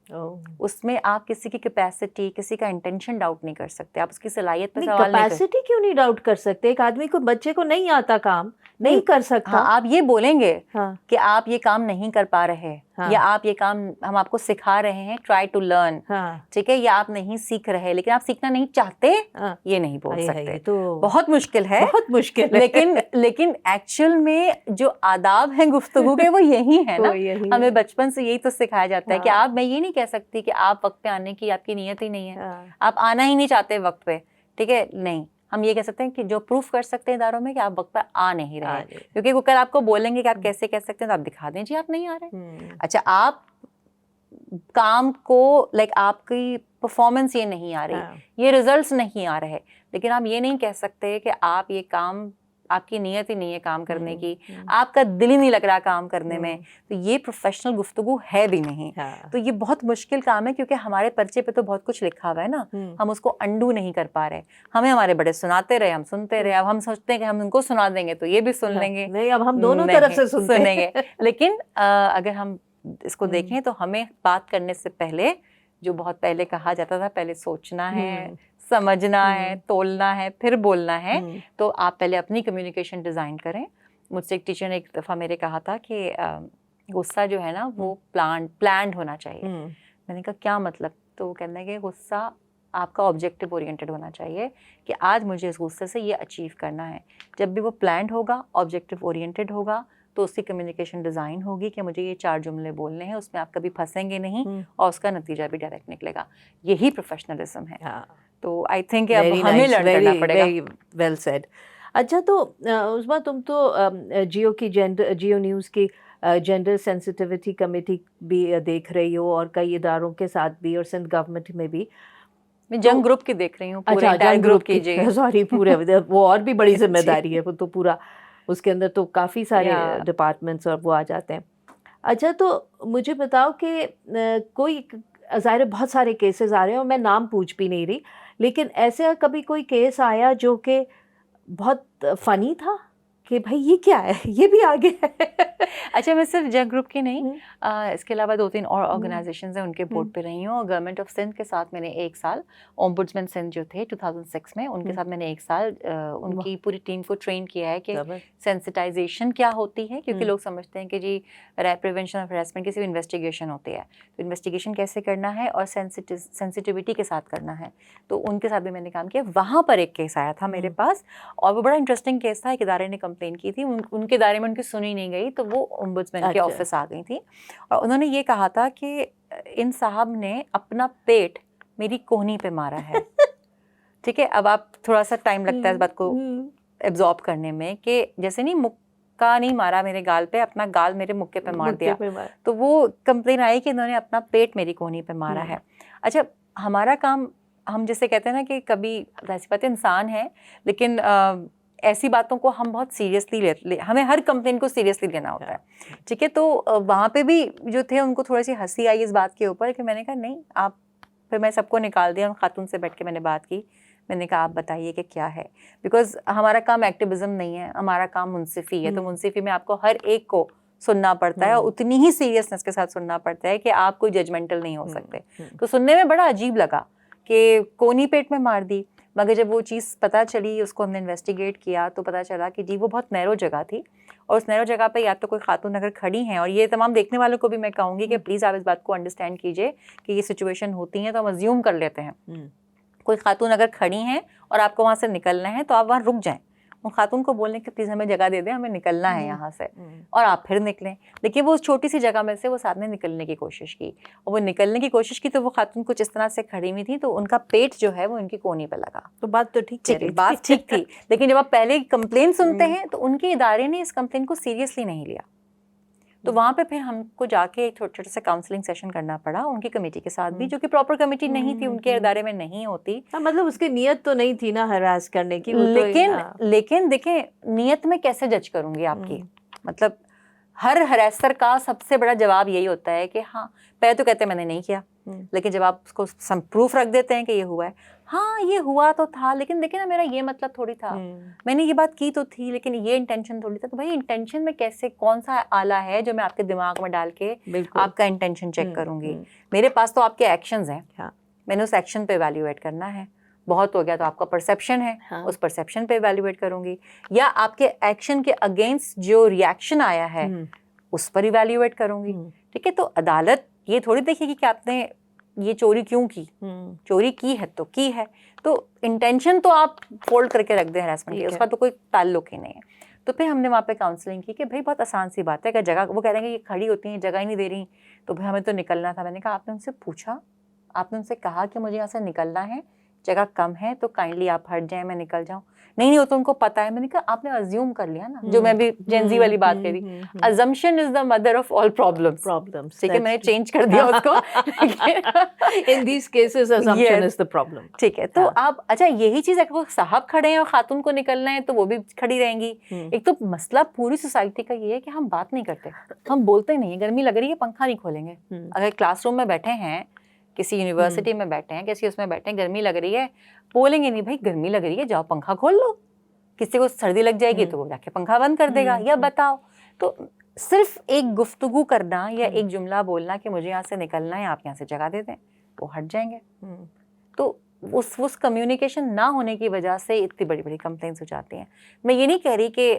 उसमें आप किसी की कैपेसिटी, किसी का इंटेंशन डाउट नहीं कर सकते, आप उसकी सलाहियत पे सवाल नहीं कर। कैपेसिटी क्यों नहीं डाउट कर सकते? एक आदमी को, बच्चे को नहीं आता काम, नहीं कर सकता। हाँ, आप ये बोलेंगे हाँ, कि आप ये काम नहीं कर पा रहे, हाँ, या आप ये काम हम आपको सिखा रहे हैं, ट्राई टू लर्न, हाँ, ठीक है, या आप नहीं सीख रहे लेकिन आप सीखना नहीं चाहते, हाँ, ये नहीं बोल ये सकते। तो बहुत मुश्किल है, बहुत मुश्किल है। लेकिन एक्चुअल में जो आदाब हैं गुफ्तगू के वो यही है ना। हमें बचपन से यही तो सिखाया जाता है कि आप, मैं ये नहीं कह सकती कि आप वक्त पे आने की आपकी नीयत ही नहीं है, आप आना ही नहीं चाहते वक्त पे, ठीक है, नहीं, हम ये कह सकते हैं कि जो प्रूफ कर सकते हैं इदारों में कि आप वक्त पर आ नहीं रहे, क्योंकि वो कल आपको बोलेंगे कि आप कैसे कह सकते हैं, तो आप दिखा दें जी आप नहीं आ रहे। अच्छा, आप काम को लाइक आपकी परफॉर्मेंस ये नहीं आ रही, ये रिजल्ट्स नहीं आ रहे, लेकिन आप ये नहीं कह सकते कि आप ये काम, आपकी नीयत ही नहीं है काम करने की, आपका दिल ही नहीं लग रहा काम करने में, तो ये प्रोफेशनल गुफ्तगू है भी नहीं। तो ये बहुत मुश्किल काम है, क्योंकि हमारे पर्चे पे तो बहुत कुछ लिखा हुआ है ना, हम उसको अंडू नहीं कर पा रहे। हमें हमारे बड़े सुनाते रहे, हम सुनते रहे, अब हम सोचते हैं कि हम उनको सुना देंगे तो ये भी सुन लेंगे, नहीं, अब हम दोनों तरफ से सुनेंगे। लेकिन अगर हम इसको देखें तो हमें बात करने से पहले, जो बहुत पहले कहा जाता था, पहले सोचना है, समझना है, तोलना है, फिर बोलना है। तो आप पहले अपनी कम्युनिकेशन डिज़ाइन करें। मुझसे एक टीचर ने एक दफ़ा मेरे कहा था कि गुस्सा जो है ना वो प्लान्ड होना चाहिए। मैंने कहा क्या मतलब? तो वो कहना है कि गुस्सा आपका ऑब्जेक्टिव ओरिएंटेड होना चाहिए कि आज मुझे इस गुस्से से ये अचीव करना है। जब भी वो प्लान्ड होगा, ऑब्जेक्टिव ओरिएंटेड होगा, तो उसकी कम्युनिकेशन डिज़ाइन होगी कि मुझे ये 4 जुमले बोलने हैं, उसमें आप कभी फंसेंगे नहीं और उसका नतीजा भी डायरेक्ट निकलेगा। यही प्रोफेशनलिज्म है। तो आई थिंक अब हमें लर्न करना पड़ेगा। Very well said. अच्छा, तो उस्मा, तुम तो जियो न्यूज़ की जेंडर सेंसिटिविटी कमेटी भी देख रही हो, और कई इदारों के साथ भी, और सिंध गवर्नमेंट में भी। मैं जंग ग्रुप की देख रही हूँ, अच्छा, जंग ग्रुप की, सॉरी, पूरे वो और भी बड़ी जिम्मेदारी है, वो तो पूरा, उसके अंदर तो काफ़ी सारे डिपार्टमेंट्स और वो आ जाते हैं। अच्छा, तो मुझे बताओ कि कोई, ज़ाहिर बहुत सारे केसेस आ रहे हैं और मैं नाम पूछ भी नहीं रही, लेकिन ऐसे कभी कोई केस आया जो कि बहुत फ़नी था कि भाई ये क्या है, ये भी आ गया है? अच्छा, मैं सिर्फ जंग ग्रुप की नहीं, इसके अलावा 2-3 और ऑर्गेनाइजेशंस हैं, उनके बोर्ड पे रही हूँ। और गवर्नमेंट ऑफ सिंध के साथ मैंने 1 साल, ओम्बुड्समैन सिंध जो थे 2006 में, उनके साथ मैंने 1 साल उनकी पूरी टीम को ट्रेन किया है कि सेंसिटाइजेशन क्या होती है, क्योंकि लोग समझते हैं कि जी प्रिवेंशन ऑफ हैरेसमेंट किसी भी इन्वेस्टिगेशन होती है, तो इन्वेस्टिगेशन कैसे करना है और सेंसिटिविटी के साथ करना है, तो उनके साथ भी मैंने काम किया। वहाँ पर एक केस आया था मेरे पास, और वो बड़ा इंटरेस्टिंग केस था। एक इदारे ने कंप्लेन की थी, उनके दायरे में उनकी सुनी नहीं गई, तो वो ओम्बुड्समैन के ऑफिस आ गई थी, और उन्होंने ये कहा था कि इन साहब ने अपना पेट मेरी कोहनी पे मारा है। ठीक है, अब आप थोड़ा सा टाइम लगता है इस बात को एब्जॉर्ब करने में, कि जैसे नहीं मुक्का नहीं मारा मेरे गाल पे, अपना गाल मेरे मुक्के पे मार दिया, तो वो कंप्लेन आई कि इन्होंने अपना पेट मेरी कोहनी पे मारा है। अच्छा, हमारा काम, हम जैसे कहते हैं ना कि कभी ऐसी बात इंसान है, लेकिन ऐसी बातों को हम बहुत सीरियसली हमें हर कंप्लेन को सीरियसली लेना होता है। ठीक है, तो वहाँ पे भी जो थे उनको थोड़ी सी हंसी आई इस बात के ऊपर, कि मैंने कहा नहीं आप, फिर मैं सबको निकाल दिया, खातून से बैठ के मैंने बात की, मैंने कहा आप बताइए कि क्या है, बिकॉज हमारा काम एक्टिविज्म नहीं है, हमारा काम मुंसिफी है। तो मुंसिफी में आपको हर एक को सुनना पड़ता है, और उतनी ही सीरियसनेस के साथ सुनना पड़ता है कि आप कोई जजमेंटल नहीं हो सकते। तो सुनने में बड़ा अजीब लगा कि कोनी पेट में मार दी, मगर जब वो चीज़ पता चली, उसको हमने इन्वेस्टिगेट किया, तो पता चला कि जी वो बहुत नैरो जगह थी, और उस नैरो जगह पे या तो कोई खातून अगर खड़ी हैं, और ये तमाम देखने वालों को भी मैं कहूँगी कि प्लीज़ आप इस बात को अंडरस्टैंड कीजिए कि ये सिचुएशन होती हैं तो हम अज्यूम कर लेते हैं। कोई खातून अगर खड़ी हैं और आपको वहाँ से निकलना है, तो आप वहाँ रुक जाएं, उन खातून को बोलें कि प्लीज़ हमें जगह दे दें, हमें निकलना है यहाँ से, और आप फिर निकलें। देखिए वो छोटी सी जगह में से वो साथ में निकलने की कोशिश की, और वो निकलने की कोशिश की तो वो खातून कुछ इस तरह से खड़ी हुई थी तो उनका पेट जो है वो इनकी कोहनी पे लगा। तो बात तो ठीक है, बात ठीक थी, लेकिन जब आप पहले कंप्लेन सुनते हैं तो उनके इदारे ने इस कंप्लेन को सीरियसली नहीं लिया। तो वहाँ पे फिर हमको जाके एक छोटे छोटे से काउंसलिंग सेशन करना पड़ा उनकी कमेटी के साथ भी, जो कि प्रॉपर कमेटी नहीं थी, उनके इदारे में नहीं होती। मतलब उसकी नीयत तो नहीं थी ना हरास करने की, लेकिन देखें नीयत में कैसे जज करूंगी आपकी, मतलब हर हरासर का सबसे बड़ा जवाब यही होता है कि हाँ, पहले तो कहते हैं मैंने नहीं किया, लेकिन जब आप उसको प्रूफ रख देते हैं कि ये हुआ है, हाँ ये हुआ तो था, लेकिन देखिए ना मेरा ये मतलब थोड़ी था, मैंने ये बात की तो थी, लेकिन ये इंटेंशन थोड़ी था। तो भाई इंटेंशन में कैसे, कौन सा आला है जो मैं आपके दिमाग में डाल के आपका इंटेंशन चेक करूंगी? मेरे पास तो आपके एक्शंस हैं, हाँ। मैंने उस एक्शन पे एवेल्युएट करना है। बहुत हो गया तो आपका परसेप्शन है, हाँ। उस परसेप्शन पे एवेल्युएट करूंगी, या आपके एक्शन के अगेंस्ट जो रिएक्शन आया है उस पर इवेल्युएट करूंगी। ठीक है, तो अदालत ये थोड़ी देखेगी कि आपने ये चोरी क्यों की, चोरी की है तो की है, तो इंटेंशन तो आप फोल्ड करके रख दें हरासमेंट की, उसका तो कोई ताल्लुक ही नहीं है। तो फिर हमने वहाँ पे काउंसलिंग की कि भाई बहुत आसान सी बात है, अगर जगह, वो कह रहे हैं कि ये खड़ी होती हैं, जगह ही नहीं दे रही, तो भाई हमें तो निकलना था। मैंने कहा आपने उनसे पूछा, आपने उनसे कहा कि मुझे यहाँ से निकलना है, जगह कम है तो काइंडली आप हट जाएं, मैं निकल जाऊं? नहीं वो तो उनको पता है। मैंने कहा आपने अज्यूम कर लिया ना, जो मैं भी जेनजी वाली बात करी, assumption is the mother of all problems. ठीक है, मैंने चेंज कर दिया उसको। In these cases assumption is the problem. ठीक है, तो आप अच्छा यही चीज अगर साहब खड़े हैं और खातून को निकलना है तो वो भी खड़ी रहेंगी। एक तो मसला पूरी सोसाइटी का ये है कि हम बात नहीं करते, हम बोलते नहीं है। गर्मी लग रही है, पंखा नहीं खोलेंगे। अगर क्लासरूम में बैठे हैं, किसी यूनिवर्सिटी में बैठे हैं, किसी उसमें बैठे हैं, गर्मी लग रही है, बोलेंगे नहीं भाई गर्मी लग रही है जाओ पंखा खोल लो। किसी को सर्दी लग जाएगी तो वो जाके पंखा बंद कर देगा, या बताओ। तो सिर्फ एक गुफ्तगू करना या एक जुमला बोलना कि मुझे यहाँ से निकलना है, आप यहाँ से जगह दे दें, वो हट जाएंगे। तो उस कम्युनिकेशन ना होने की वजह से इतनी बड़ी बड़ी कंप्लेंट्स हो जाती हैं। मैं ये नहीं कह रही कि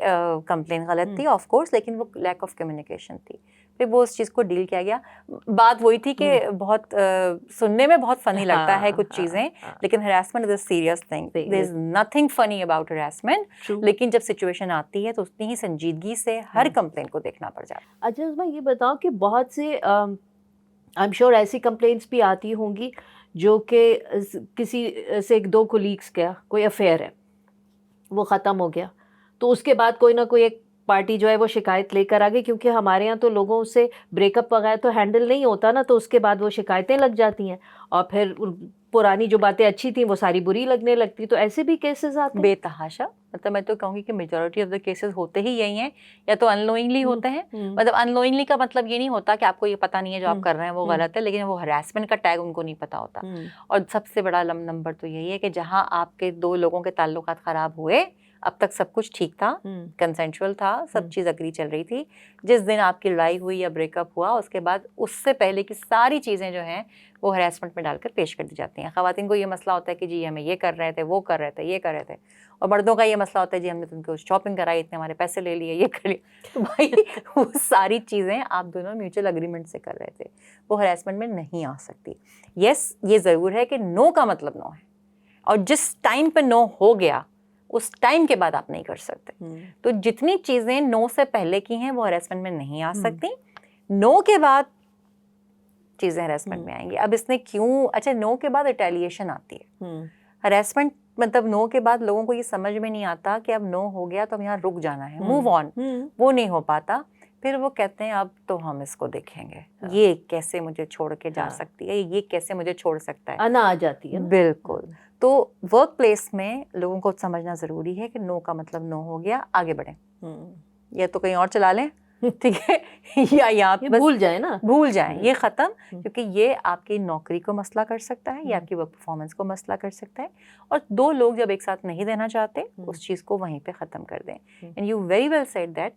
कंप्लेंट गलत थी, ऑफ कोर्स, लेकिन वो लैक ऑफ कम्युनिकेशन थी। फिर वो उस चीज़ को डील किया गया। बात वही थी कि बहुत सुनने में बहुत फनी लगता है कुछ चीज़ें, लेकिन harassment is a serious thing. There is nothing funny about harassment, लेकिन जब सिचुएशन आती है तो उतनी ही संजीदगी से हर कंप्लेंट को देखना पड़ जाता है। अच्छा उसमें ये बताओ कि बहुत से आई एम श्योर ऐसी कंप्लेंट्स भी आती होंगी जो कि किसी से एक दो कोलीग्स का कोई अफेयर है, वो ख़त्म हो गया, तो उसके बाद कोई ना कोई एक पार्टी जो है वो शिकायत लेकर आ गई, क्योंकि हमारे यहाँ तो लोगों से ब्रेकअप वगैरह तो हैंडल नहीं होता ना, तो उसके बाद वो शिकायतें लग जाती हैं और फिर पुरानी जो बातें अच्छी थी वो सारी बुरी लगने लगती। तो ऐसे भी केसेस आते हैं बेतहाशा। मतलब मैं तो कहूँगी कि मेजॉरिटी ऑफ द केसेस होते ही यही हैं, या तो अननोइंगली होते हैं। मतलब अननोइंगली का मतलब ये नहीं होता कि आपको ये पता नहीं है जो आप कर रहे हैं वो गलत है, लेकिन वो हरासमेंट का टैग उनको नहीं पता होता। और सबसे बड़ा नंबर तो यही है कि जहाँ आपके दो लोगों के ताल्लुकात खराब हुए, अब तक सब कुछ ठीक था, कंसेंशुअल था, सब चीज़ अग्री चल रही थी। जिस दिन आपकी लड़ाई हुई या ब्रेकअप हुआ, उसके बाद उससे पहले की सारी चीज़ें जो हैं वो हरासमेंट में डालकर पेश कर दी जाती हैं। ख़वातीन को ये मसला होता है कि जी हमें ये कर रहे थे, वो कर रहे थे, ये कर रहे थे, और मर्दों का ये मसला होता है जी हमने तुमको शॉपिंग कराई, इतने हमारे पैसे ले लिए, ये कर लिया। तो भाई वो सारी चीज़ें आप दोनों म्यूचुअल अग्रीमेंट से कर रहे थे, वो हरासमेंट में नहीं आ सकती। यस, ये ज़रूर है कि नो का मतलब नो है, और जिस टाइम पे नो हो गया उस टाइम के बाद आप नहीं कर सकते। तो जितनी चीज़ें नो से पहले की हैं वो हरासमेंट में नहीं आ सकती, नो के बाद चीज़ें हरासमेंट में आएंगी। अब इसने क्यों, अच्छा नो के बाद रिटेलिएशन आती है। हरासमेंट मतलब नो के बाद लोगों को ये समझ में नहीं आता कि अब नो हो गया तो अब यहाँ रुक जाना है, मूव ऑन, वो नहीं हो पाता। फिर वो कहते हैं अब तो हम इसको देखेंगे, ये कैसे मुझे छोड़ के जा सकती है, ये कैसे मुझे छोड़ सकता है, अना आ जाती है। बिल्कुल। तो वर्क प्लेस में लोगों को समझना ज़रूरी है कि नो का मतलब नो हो गया, आगे बढ़ें, या तो कहीं और चला लें, ठीक है, या यहाँ पे भूल जाए ना, भूल जाएं, ये ख़त्म, क्योंकि ये आपकी नौकरी को मसला कर सकता है, ये आपकी वर्क परफॉर्मेंस को मसला कर सकता है। और दो लोग जब एक साथ नहीं देना चाहते, उस चीज़ को वहीं पे ख़त्म कर दें। And you very well said that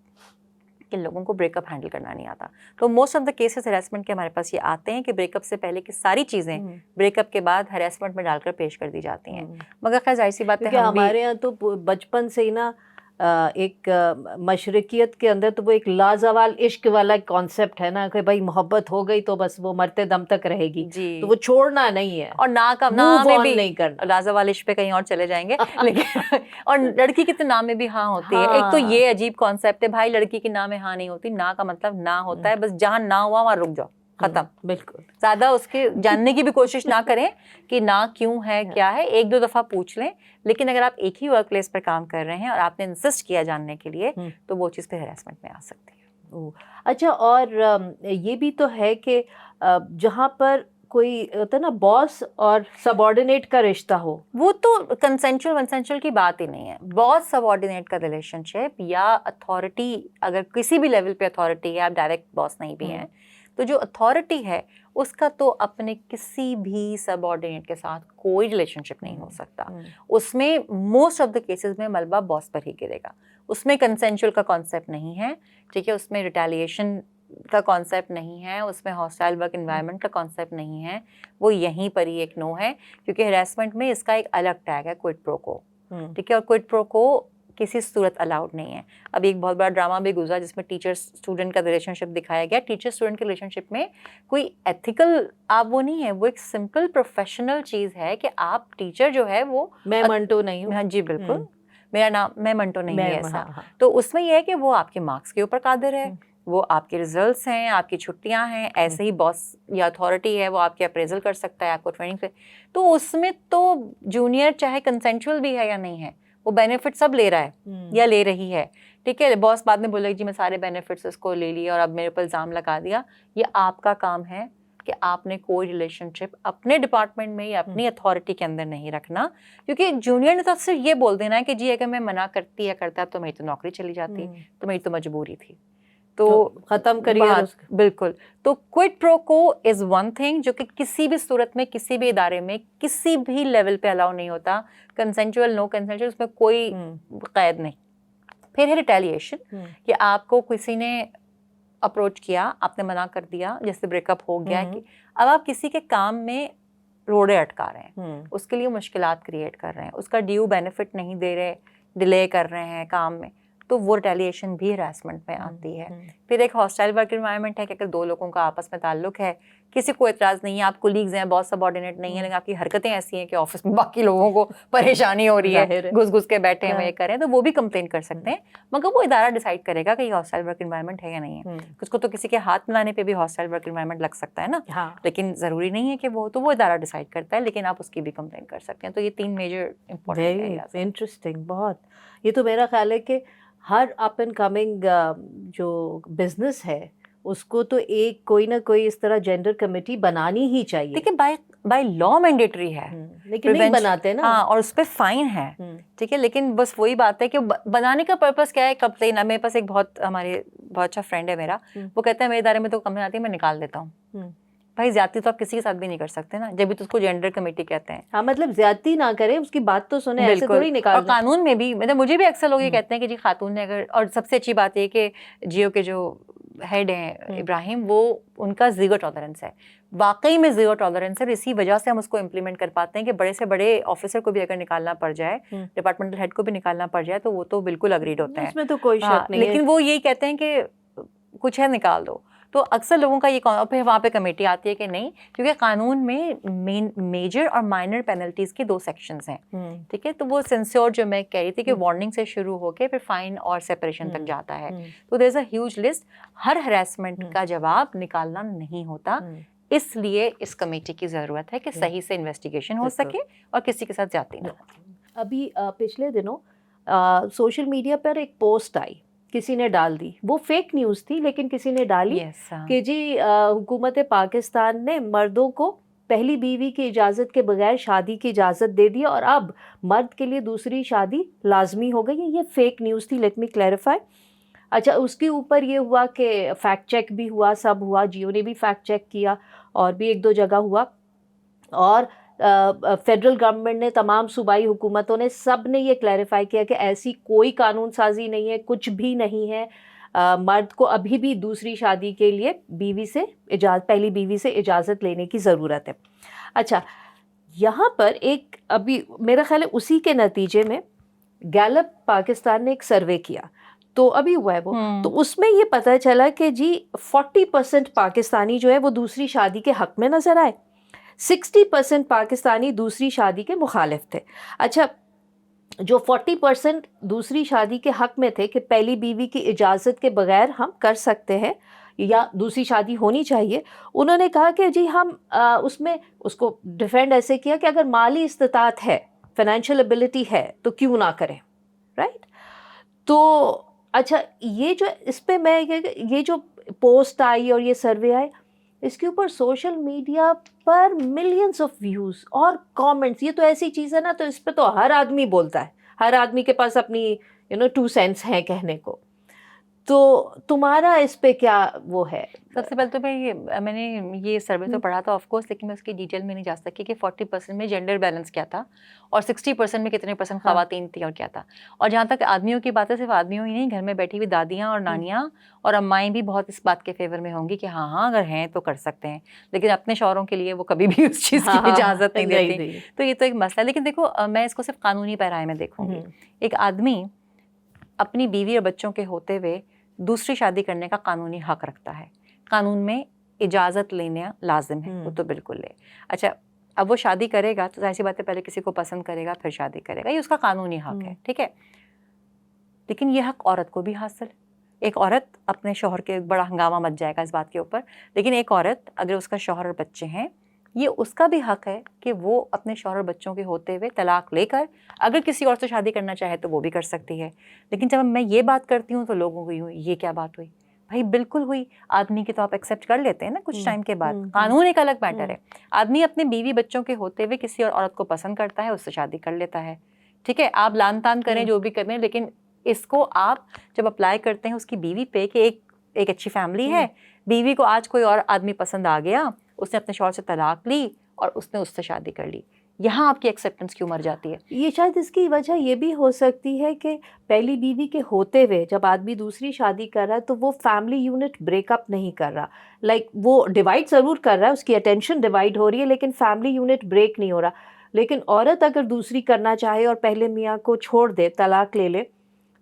कि लोगों को ब्रेकअप हैंडल करना नहीं आता। तो most of the cases harassment के हमारे पास ये आते हैं कि ब्रेकअप से पहले की सारी चीज़ें ब्रेकअप के बाद हरासमेंट में डालकर पेश कर दी जाती हैं। मगर खैर जाहिर सी बात है, हमारे यहाँ तो बचपन से ही ना एक मशरकियत के अंदर तो वो एक लाजवाल इश्क वाला कॉन्सेप्ट है ना कि भाई मोहब्बत हो गई तो बस वो मरते दम तक रहेगी, जी। तो वो छोड़ना नहीं है और ना का ना Move में on भी नहीं करना। राजा वालिश पे कहीं और चले जाएंगे लेकिन और लड़की के तो नाम में भी हाँ होती है। एक तो हाँ। ये अजीब कॉन्सेप्ट है भाई, लड़की के नाम में हाँ नहीं होती, ना का मतलब ना होता है, बस जहाँ ना हुआ वहाँ रुक जाओ, खत्म। बिल्कुल। ज्यादा उसके जानने की भी कोशिश ना करें कि ना क्यों है क्या है, एक दो दफा पूछ लें। लेकिन अगर आप एक ही वर्क प्लेस पर काम कर रहे हैं और आपने इंसिस्ट किया जानने के लिए, तो वो चीज़ फिर हैरेसमेंट में आ सकती है। अच्छा, और ये भी तो है कि जहाँ पर कोई होता है ना बॉस और सबऑर्डिनेट का रिश्ता हो, वो तो कंसेंचुअल की बात ही नहीं है। बॉस सबऑर्डिनेट का रिलेशनशिप या अथॉरिटी, अगर किसी भी लेवल पे अथॉरिटी है, आप डायरेक्ट बॉस नहीं भी हैं, तो जो अथॉरिटी है उसका तो अपने किसी भी सबऑर्डिनेट के साथ कोई रिलेशनशिप नहीं हो सकता। उसमें मोस्ट ऑफ द केसेस में मलबा बॉस पर ही गिरेगा। उसमें कंसेंचुअल का कॉन्सेप्ट नहीं है, ठीक है, उसमें रिटेलिएशन का कॉन्सेप्ट नहीं है, उसमें हॉस्टाइल वर्क एनवायरनमेंट का कॉन्सेप्ट नहीं है। वो यहीं पर ही एक नो है, क्योंकि हैरेसमेंट में इसका एक अलग टैग है, क्विड प्रो को, ठीक है, और क्विड प्रो को किसी सूरत अलाउड नहीं है। अभी एक बहुत बड़ा ड्रामा भी गुजरा जिसमें टीचर स्टूडेंट का रिलेशनशिप दिखाया गया। टीचर स्टूडेंट के रिलेशनशिप में कोई एथिकल आप वो नहीं है, वो एक सिंपल प्रोफेशनल चीज़ है कि आप टीचर जो है वो मैं मंटो नहीं हूँ। हाँ जी बिल्कुल, मेरा नाम मैं मंटो नहीं है ऐसा। हाँ। तो उसमें यह है कि वो आपके मार्क्स के ऊपर कादिर है, वो आपके रिजल्ट्स हैं, आपकी छुट्टियां हैं। ऐसे ही बॉस या अथॉरिटी है, वो आपके अप्रेजल कर सकता है, आपको ट्रेनिंग से। तो उसमें तो जूनियर चाहे कंसेंचुअल भी है या नहीं है, वो बेनिफिट सब ले रहा है या ले रही है, ठीक है। बॉस बाद में बोलेगा जी मैं सारे बेनिफिट्स इसको ले लिए और अब मेरे ऊपर इल्ज़ाम लगा दिया। ये आपका काम है कि आपने कोई रिलेशनशिप अपने डिपार्टमेंट में या अपनी अथॉरिटी के अंदर नहीं रखना, क्योंकि जूनियर ने तो सिर्फ ये बोल देना है कि जी अगर मैं मना करती या करता तो मेरी तो नौकरी चली जाती, तो मेरी तो मजबूरी थी, तो खत्म करिए। बिल्कुल। तो क्विड प्रो को इज वन थिंग जो कि किसी भी सूरत में, किसी भी इदारे में, किसी भी लेवल पे अलाउ नहीं होता। कंसेंचुअल, नो कंसेंचुअल, उसमें कोई कैद नहीं। फिर है रिटेलिएशन, कि आपको किसी ने अप्रोच किया, आपने मना कर दिया, जैसे ब्रेकअप हो गया कि अब आप किसी के काम में रोड़े अटका रहे हैं, उसके लिए मुश्किलात क्रिएट कर रहे हैं, उसका ड्यू बेनिफिट नहीं दे रहे, डिले कर रहे हैं काम में, तो वो रिटेलिएशन भी हरासमेंट में आती है। फिर एक हॉस्टाइल वर्क एनवायरनमेंट है कि अगर दो लोगों का आपस में ताल्लुक है, किसी को एतराज़ नहीं है, आप कुलीग्स हैं, बॉस सबऑर्डिनेट नहीं है, लेकिन आपकी हरकतें ऐसी हैं कि ऑफिस में बाकी लोगों को परेशानी हो रही है, घुस घुस के बैठे हैं, ये करें, तो वो भी कंप्लेन कर सकते हैं। मगर वो इदारा डिसाइड करेगा कि ये हॉस्टाइल वर्क एनवायरनमेंट है या नहीं है। उसको तो किसी के हाथ मिलाने पे भी हॉस्टाइल वर्क एनवायरनमेंट लग सकता है ना, लेकिन ज़रूरी नहीं है कि वो इदारा डिसाइड करता है, लेकिन आप उसकी भी कंप्लेन कर सकते हैं। तो ये 3 मेजर इंपॉर्टेंट। इंटरेस्टिंग बहुत। ये तो मेरा ख्याल है कि हर अप एंड कमिंग जो बिजनेस है उसको तो एक कोई ना कोई इस तरह जेंडर कमेटी बनानी ही चाहिए। देखिए बाय लॉ मैंडेटरी है, लेकिन नहीं बनाते ना। हाँ, और उस पर फाइन है, ठीक है। लेकिन बस वही बात है कि बनाने का पर्पस क्या है, कब से ना। मेरे पास एक बहुत अच्छा फ्रेंड है मेरा, वो कहता है मेरे इदारे में तो कंप्लेन आती है, मैं निकाल देता हूँ। भाई ज्यादती तो आप किसी के साथ भी नहीं कर सकते ना, जब भी तो उसको जेंडर कमेटी कहते हैं। हाँ, मतलब ज्यादती ना करें, उसकी बात तो सुने, ऐसे थोड़ी निकाल। और कानून में भी, मतलब मुझे भी अक्सर लोग ये कहते हैं कि जी खातून ने अगर, और सबसे अच्छी बात ये कि जियो के जो हेड हैं इब्राहिम, वो उनका जीरो टॉलरेंस है, वाकई में जीरो टॉलरेंस है। इसी वजह से हम उसको इम्प्लीमेंट कर पाते हैं कि बड़े से बड़े ऑफिसर को भी अगर निकालना पड़ जाए, डिपार्टमेंटल हेड को भी निकालना पड़ जाए, तो वो तो बिल्कुल अग्रीड होते हैं, इसमें तो कोई शक नहीं है। लेकिन वो यही कहते हैं कि कुछ है निकाल दो। तो अक्सर लोगों का ये फिर वहाँ पे कमेटी आती है कि नहीं, क्योंकि कानून में मेजर और माइनर पेनल्टीज के 2 सेक्शंस हैं, ठीक है। तो वो सेंस्योर जो मैं कह रही थी कि वार्निंग से शुरू होकर फिर फाइन और सेपरेशन तक जाता है। तो there is a huge list. हर हरासमेंट का जवाब निकालना नहीं होता, इसलिए इस कमेटी की ज़रूरत है कि सही से इन्वेस्टिगेशन हो सके और किसी के साथ ज्यादती ना हो। अभी पिछले दिनों सोशल मीडिया पर एक पोस्ट आई, किसी ने डाल दी, वो फेक न्यूज़ थी लेकिन किसी ने डाली कि जी हुकूमत पाकिस्तान ने मर्दों को पहली बीवी की इजाज़त के बगैर शादी की इजाज़त दे दी और अब मर्द के लिए दूसरी शादी लाजमी हो गई है। ये फेक न्यूज़ थी, लेट मी क्लैरिफाई। अच्छा, उसके ऊपर ये हुआ कि फैक्ट चेक भी हुआ, सब हुआ, जियो ने भी फैक्ट चेक किया और भी 1-2 जगह हुआ, और फेडरल गवर्नमेंट ने, तमाम सूबाई हुकूमतों ने, सब ने ये क्लैरिफाई किया कि ऐसी कोई कानून साजी नहीं है, कुछ भी नहीं है। मर्द को अभी भी दूसरी शादी के लिए पहली बीवी से इजाज़त लेने की ज़रूरत है। अच्छा, यहाँ पर एक अभी मेरा ख्याल है उसी के नतीजे में गैलप पाकिस्तान ने एक सर्वे किया, तो अभी हुआ है वो, तो उसमें ये पता चला कि जी 40% पाकिस्तानी जो है वो दूसरी शादी के हक में नजर आए, 60% पाकिस्तानी दूसरी शादी के मुखालिफ थे। अच्छा, जो 40% दूसरी शादी के हक में थे कि पहली बीवी की इजाज़त के बगैर हम कर सकते हैं या दूसरी शादी होनी चाहिए, उन्होंने कहा कि जी हम उसमें उसको डिफेंड ऐसे किया कि अगर माली इस्तिताअत है, फाइनेंशियल एबिलिटी है, तो क्यों ना करें, राइट। तो अच्छा, ये जो इस पे मैं ये जो पोस्ट आई और ये सर्वे आए, इसके ऊपर सोशल मीडिया पर मिलियंस ऑफ व्यूज़ और कमेंट्स, ये तो ऐसी चीज़ है ना, तो इस पे तो हर आदमी बोलता है, हर आदमी के पास अपनी 2 सेंस हैं कहने को। तो तुम्हारा इस पे क्या वो है? सबसे पहले तो मैंने ये सर्वे तो पढ़ा था ऑफ कोर्स, लेकिन मैं उसकी डिटेल में नहीं जा सकी कि 40% में जेंडर बैलेंस क्या था और 60% में कितने परसेंट खवातीन थी और क्या था। और जहाँ तक आदमियों की बात है, सिर्फ आदमियों ही नहीं, घर में बैठी हुई दादियाँ और नानियाँ और अम्माएँ भी बहुत इस बात के फेवर में होंगी कि हाँ अगर हैं तो कर सकते हैं, लेकिन अपने शौहरों के लिए वो कभी भी उस चीज़ की इजाज़त नहीं देती। तो ये तो एक मसला है। लेकिन देखो, मैं इसको सिर्फ कानूनी पैराए में देखूँगी। एक आदमी अपनी बीवी और बच्चों के होते हुए दूसरी शादी करने का कानूनी हक रखता है, कानून में इजाज़त लेना लाजिम है, वो तो बिल्कुल ले। अच्छा, अब वो शादी करेगा तो जाहिर सी बात है पहले किसी को पसंद करेगा फिर शादी करेगा, ये उसका कानूनी हक है, ठीक है। लेकिन ये हक औरत को भी हासिल है। एक औरत अपने शौहर के, बड़ा हंगामा मच जाएगा इस बात के ऊपर, लेकिन एक औरत अगर उसका शौहर और बच्चे हैं, ये उसका भी हक है कि वो अपने शौहर और बच्चों के होते हुए तलाक लेकर अगर किसी और से शादी करना चाहे तो वो भी कर सकती है। लेकिन जब मैं ये बात करती हूँ तो लोगों को ये क्या बात हुई? भाई बिल्कुल हुई। आदमी की तो आप एक्सेप्ट कर लेते हैं ना कुछ टाइम के बाद, कानून एक अलग मैटर है। आदमी अपने बीवी बच्चों के होते हुए किसी और औरत को पसंद करता है, उससे शादी कर लेता है, ठीक है। आप लान तान करें जो भी करें, लेकिन इसको आप जब अप्लाई करते हैं उसकी बीवी पे कि एक अच्छी फैमिली है, बीवी को आज कोई और आदमी पसंद आ गया, उसने अपने शौहर से तलाक ली और उसने उससे शादी कर ली, यहाँ आपकी एक्सेप्टेंस क्यों मर जाती है? ये शायद इसकी वजह ये भी हो सकती है कि पहली बीवी के होते हुए जब आदमी दूसरी शादी कर रहा है तो वो फैमिली यूनिट ब्रेकअप नहीं कर रहा, लाइक वो डिवाइड ज़रूर कर रहा है, उसकी अटेंशन डिवाइड हो रही है, लेकिन फैमिली यूनिट ब्रेक नहीं हो रहा। लेकिन औरत अगर दूसरी करना चाहे और पहले मियाँ को छोड़ दे, तलाक ले ले,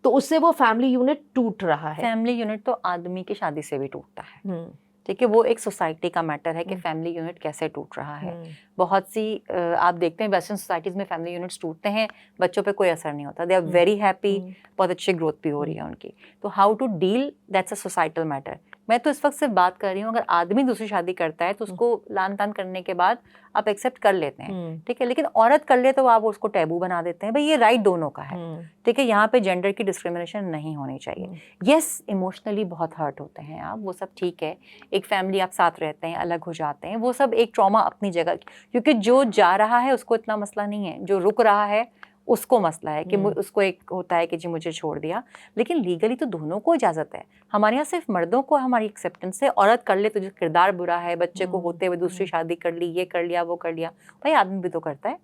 तो उससे वो फैमिली यूनिट टूट रहा है। फैमिली यूनिट तो आदमी की शादी से भी टूटता है, ठीक है। वो एक सोसाइटी का मैटर है कि फैमिली यूनिट कैसे टूट रहा है। बहुत सी आप देखते हैं वेस्टर्न सोसाइटीज़ में फैमिली यूनिट्स टूटते हैं, बच्चों पे कोई असर नहीं होता, दे आर वेरी हैप्पी, बहुत अच्छी ग्रोथ भी हो रही है उनकी। तो how to deal, that's a societal matter. मैं तो इस वक्त सिर्फ बात कर रही हूँ, अगर आदमी दूसरी शादी करता है तो उसको लान तान करने के बाद आप एक्सेप्ट कर लेते हैं, ठीक है। लेकिन औरत कर ले तो आप उसको टैबू बना देते हैं। भाई ये राइट दोनों का है, ठीक है। यहाँ पे जेंडर की डिस्क्रिमिनेशन नहीं होनी चाहिए। यस, इमोशनली बहुत हर्ट होते हैं आप, वो सब ठीक है। एक फैमिली आप साथ रहते हैं, अलग हो जाते हैं, वो सब एक ट्रॉमा अपनी जगह, क्योंकि जो जा रहा है उसको इतना मसला नहीं है, जो रुक रहा है उसको मसला है कि उसको एक होता है कि जी मुझे छोड़ दिया। लेकिन लीगली तो दोनों को इजाज़त है। हमारे यहाँ सिर्फ मर्दों को हमारी एक्सेप्टेंस है, औरत कर ले तो जो किरदार बुरा है, बच्चे को होते हुए दूसरी शादी कर ली, ये कर लिया वो कर लिया, भाई आदमी भी तो करता है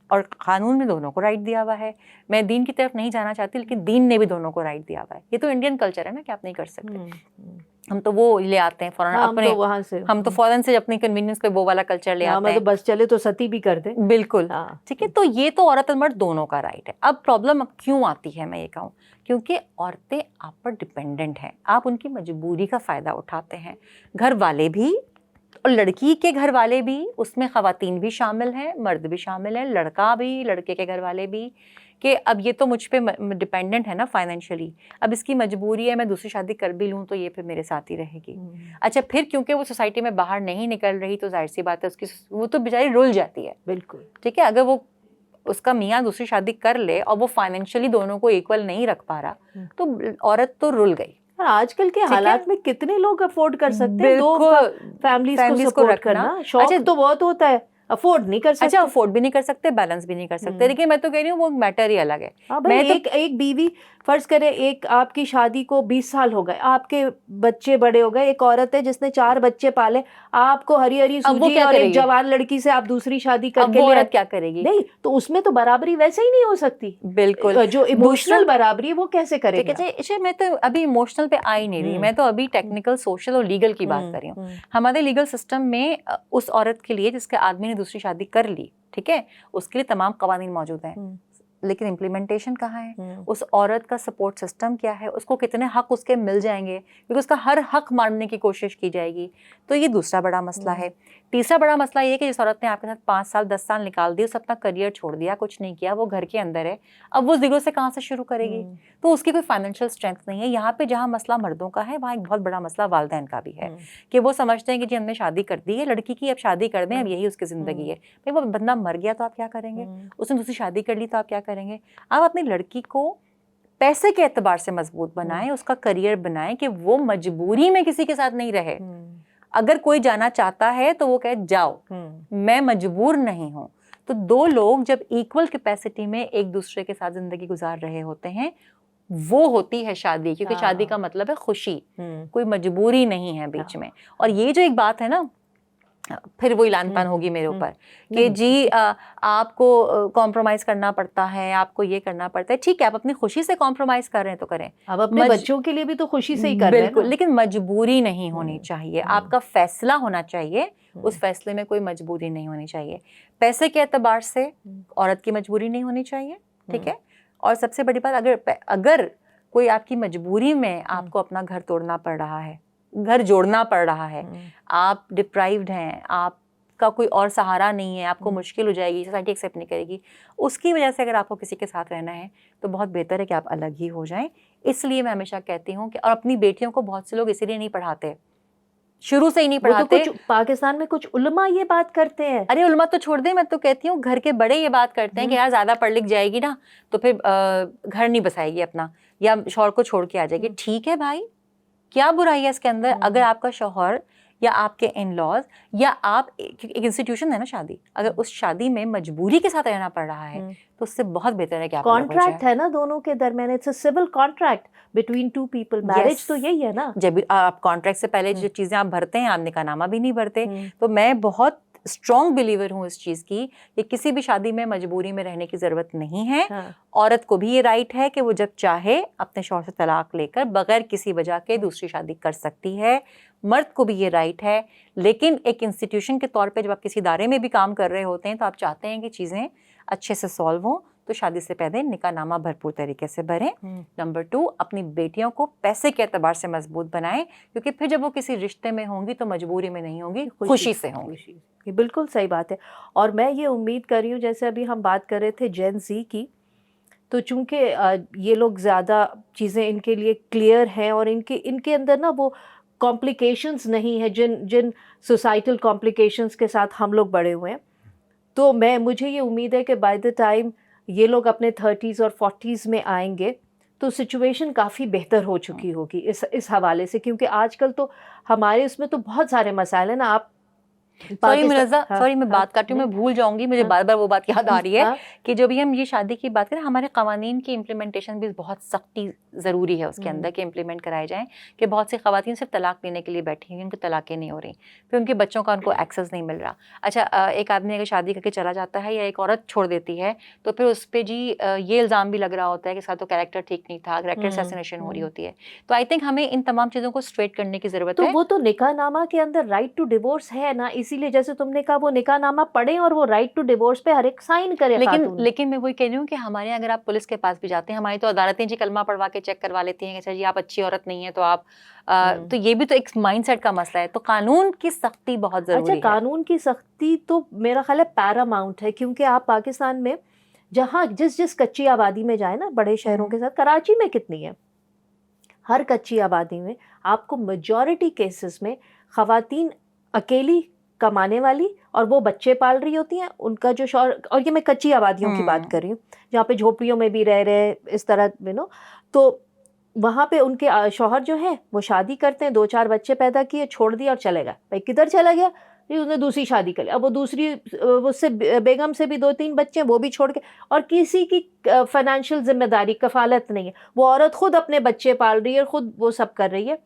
और कानून में दोनों को राइट दिया हुआ है। मैं दीन की तरफ नहीं जाना चाहती, लेकिन दीन ने भी दोनों को राइट दिया हुआ है। ये तो इंडियन कल्चर है ना कि आप नहीं कर सकते। हम तो वो ले आते हैं फौरन अपने, तो वहाँ से हम तो फौरन से अपनी कन्वीनियंस पे वो वाला कल्चर ले आते हैं। तो बस चले तो सती भी कर दे, बिल्कुल, ठीक है। तो ये तो औरत और मर्द दोनों का राइट है। अब प्रॉब्लम क्यों आती है, मैं ये कहूँ, क्योंकि औरतें आप पर डिपेंडेंट हैं, आप उनकी मजबूरी का फ़ायदा उठाते हैं। घर वाले भी और लड़की के घर वाले भी, उसमें ख़वातीन भी शामिल हैं, मर्द भी शामिल हैं, लड़का भी, लड़के के घर वाले भी, कि अब ये तो मुझ पे डिपेंडेंट है ना फाइनेंशियली, अब इसकी मजबूरी है, मैं दूसरी शादी कर भी लूँ तो ये फिर मेरे साथ ही रहेगी। अच्छा, फिर क्योंकि वो सोसाइटी में बाहर नहीं निकल रही तो जाहिर सी बात है उसकी, वो तो बेचारी रुल जाती है। बिल्कुल, ठीक है। अगर वो उसका मियाँ दूसरी शादी कर ले और वो फाइनेंशियली दोनों को इक्वल नहीं रख पा रहा तो औरत तो रुल गई। और आजकल के हालात में कितने लोग अफोर्ड कर सकते हैं दो फैमिलीज को सपोर्ट करना? शौक तो बहुत होता है, अफोर्ड नहीं कर सकते। अच्छा, अफोर्ड भी नहीं कर सकते, बैलेंस भी नहीं कर सकते, लेकिन मैं तो कह रही हूँ वो मैटर ही अलग है। मैं एक बीवी, फर्ज करें एक आपकी शादी को 20 साल हो गए, आपके बच्चे बड़े हो गए, एक औरत है जिसने 4 बच्चे पाले, आपको हरी हरी सूजी और एक जवान लड़की से आप दूसरी शादी करके वो औरत क्या करेगी? नहीं, तो उसमें तो बराबरी वैसे ही नहीं हो सकती। बिल्कुल, जो इमोशनल बराबरी है वो कैसे करेगी? देखिए, मैं तो अभी इमोशनल पे आ ही नहीं रही, मैं तो अभी टेक्निकल, सोशल और लीगल की बात कर रही हूँ। हमारे लीगल सिस्टम में उस औरत के लिए जिसके आदमी ने दूसरी शादी कर ली, ठीक है, उसके लिए तमाम कवानीन मौजूद हैं। लेकिन इम्प्लीमेंटेशन कहाँ है, उस औरत का सपोर्ट सिस्टम क्या है, उसको कितने हक उसके मिल जाएंगे, क्योंकि उसका हर हक मारने की कोशिश की जाएगी। तो ये दूसरा बड़ा मसला है। तीसरा बड़ा मसला ये कि जिस औरत ने आपके साथ 5 साल 10 साल निकाल दिए, उसने अपना करियर छोड़ दिया, कुछ नहीं किया, वो घर के अंदर है, अब वो जीरो से कहाँ से शुरू करेगी? तो उसकी कोई फाइनेंशियल स्ट्रेंथ नहीं है। यहाँ पे जहाँ मसला मर्दों का है, वहाँ एक बहुत बड़ा मसला वालिदैन का भी है कि वो समझते हैं कि जी हमने शादी कर दी है लड़की की, अब शादी कर दें, अब यही उसकी ज़िंदगी है। भाई वो बंदा मर गया तो आप क्या करेंगे, उसने दूसरी शादी कर ली तो आप क्या करेंगे? आप अपनी लड़की को पैसे के एतबार से मजबूत बनाएं, उसका करियर बनाएं कि वो मजबूरी में किसी के साथ नहीं रहे। अगर कोई जाना चाहता है तो वो कहे जाओ, मैं मजबूर नहीं हूँ। तो दो लोग जब इक्वल कैपेसिटी में एक दूसरे के साथ जिंदगी गुजार रहे होते हैं, वो होती है शादी, क्योंकि शादी का मतलब है खुशी, कोई मजबूरी नहीं है बीच में। और ये जो एक बात है ना, फिर वो लान पान होगी मेरे ऊपर कि जी आपको कॉम्प्रोमाइज करना पड़ता है, आपको ये करना पड़ता है। ठीक है, आप अपनी खुशी से कॉम्प्रोमाइज कर रहे हैं तो करें, अब अपने बच्चों के लिए भी तो खुशी से ही कर रहे हैं। बिल्कुल, लेकिन मजबूरी नहीं होनी चाहिए। आपका फैसला होना चाहिए, उस फैसले में कोई मजबूरी नहीं होनी चाहिए। पैसे के एतबार से औरत की मजबूरी नहीं होनी चाहिए, ठीक है। और सबसे बड़ी बात, अगर कोई आपकी मजबूरी में आपको अपना घर तोड़ना पड़ रहा है, घर जोड़ना पड़ रहा है, आप डिप्राइव्ड हैं, आपका कोई और सहारा नहीं है, आपको मुश्किल हो जाएगी, सोसाइटी एक्सेप्ट नहीं करेगी, उसकी वजह से अगर आपको किसी के साथ रहना है तो बहुत बेहतर है कि आप अलग ही हो जाएं। इसलिए मैं हमेशा कहती हूँ कि, और अपनी बेटियों को बहुत से लोग इसीलिए नहीं पढ़ाते, शुरू से ही नहीं पढ़ाते। तो कुछ पाकिस्तान में कुछ उलमा ये बात करते हैं। अरे उलमा तो छोड़ दे, मैं तो कहती हूँ घर के बड़े ये बात करते हैं कि यार ज्यादा पढ़ लिख जाएगी ना तो फिर घर नहीं बसाएगी अपना, या शौहर को छोड़ के आ जाएगी। ठीक है भाई, क्या बुराई है इसके अंदर? अगर आपका शौहर या आपके इन लॉज या आप एक इंस्टीट्यूशन है ना शादी, अगर उस शादी में मजबूरी के साथ रहना पड़ रहा है तो उससे बहुत बेहतर है कि आप कॉन्ट्रैक्ट है ना दोनों के दरमियान, it's a civil contract between two people. Marriage तो यही है ना। जब आप कॉन्ट्रैक्ट से पहले जो चीजें आप भरते हैं, आप निकाहनामा भी नहीं भरते। तो मैं बहुत स्ट्रॉन्ग बिलीवर हूँ इस चीज़ की कि किसी भी शादी में मजबूरी में रहने की ज़रूरत नहीं है। औरत को भी ये राइट है कि वो जब चाहे अपने शौहर से तलाक लेकर बगैर किसी वजह के दूसरी शादी कर सकती है। मर्द को भी ये राइट है। लेकिन एक इंस्टीट्यूशन के तौर पे जब आप किसी इदारे में भी काम कर रहे होते हैं तो आप चाहते हैं कि चीज़ें अच्छे से सॉल्व हों, तो शादी से पहले निकाहनामा भरपूर तरीके से भरें। नंबर 2, अपनी बेटियों को पैसे के एतबार से मजबूत बनाएं, क्योंकि फिर जब वो किसी रिश्ते में होंगी तो मजबूरी में नहीं होंगी, खुशी से होंगी। ये बिल्कुल सही बात है। और मैं ये उम्मीद कर रही हूँ, जैसे अभी हम बात कर रहे थे जेन ज़ी की, तो चूंकि ये लोग ज़्यादा चीज़ें इनके लिए क्लियर हैं और इनके अंदर ना वो कॉम्प्लिकेशंस नहीं है जिन सोसाइटल कॉम्प्लिकेशंस के साथ हम लोग बड़े हुए हैं। तो मुझे ये उम्मीद है कि बाय द टाइम ये लोग अपने 30s और 40s में आएंगे तो सिचुएशन काफ़ी बेहतर हो चुकी होगी इस हवाले से, क्योंकि आजकल तो हमारे उसमें तो बहुत सारे मसाइल हैं ना। आप सॉरी मैं बात करती हूँ, मैं भूल जाऊंगी, मुझे बार बार वो बात याद आ रही है कि जो भी हम ये शादी की बात करें, हमारे कवानीन की इम्प्लीमेंटेशन भी बहुत सख्ती ज़रूरी है उसके अंदर कि इम्प्लीमेंट कराए जाएं। कि बहुत सी ख़वातीन सिर्फ तलाक लेने के लिए बैठी हैं, उनको तलाक़ें नहीं हो रही, फिर उनके बच्चों का उनको एक्सेस नहीं मिल रहा। अच्छा, एक आदमी अगर शादी करके चला जाता है या एक औरत छोड़ देती है तो फिर उस पर जी ये इल्ज़ाम भी लग रहा होता है कि इसका तो कैरेक्टर ठीक नहीं था, कैरेक्टर असैसिनेशन हो रही होती है। तो आई थिंक हमें इन तमाम चीज़ों को स्ट्रेट करने की ज़रूरत है। तो वो तो निकाहनामा के अंदर राइट टू डिवोर्स है ना, इसीलिए जैसे तुमने कहा वो निकाहनामा पढ़े और वो राइट टू डिवोर्स पे हर एक साइन करे। लेकिन मैं वही कह रही हूँ कि हमारे अगर आप पुलिस के पास भी जाते हैं, हमारी तो अदालतें जी कलमा पढ़वा के चेक करवा लेती हैं कि सर जी आप अच्छी औरत नहीं है तो आप तो ये भी तो एक माइंडसेट का मसला है। तो कानून की सख्ती बहुत जरूरी है। अच्छा, कानून की सख्ती तो मेरा ख्याल है पैरामाउंट है, क्योंकि आप पाकिस्तान में जहाँ जिस कच्ची आबादी में जाए ना, बड़े शहरों के साथ, कराची में कितनी है, हर कच्ची आबादी में आपको मेजॉरिटी केसेस में ख़वातीन अकेली कमाने वाली और वो बच्चे पाल रही होती हैं, उनका जो शौहर, और ये मैं कच्ची आबादियों की बात कर रही हूँ जहाँ पे झोपड़ियों में भी रह रहे इस तरह तो वहाँ पे उनके शौहर जो है वो शादी करते हैं, 2-4 बच्चे पैदा किए, छोड़ दिया और चले गए। भाई किधर चला गया? उसने दूसरी शादी कर ली, अब वो दूसरी उससे बेगम से भी 2-3 बच्चे हैं, वो भी छोड़ के, और किसी की फाइनेंशियल जिम्मेदारी कफालत नहीं है, वो औरत खुद अपने बच्चे पाल रही है, खुद वो सब कर रही है।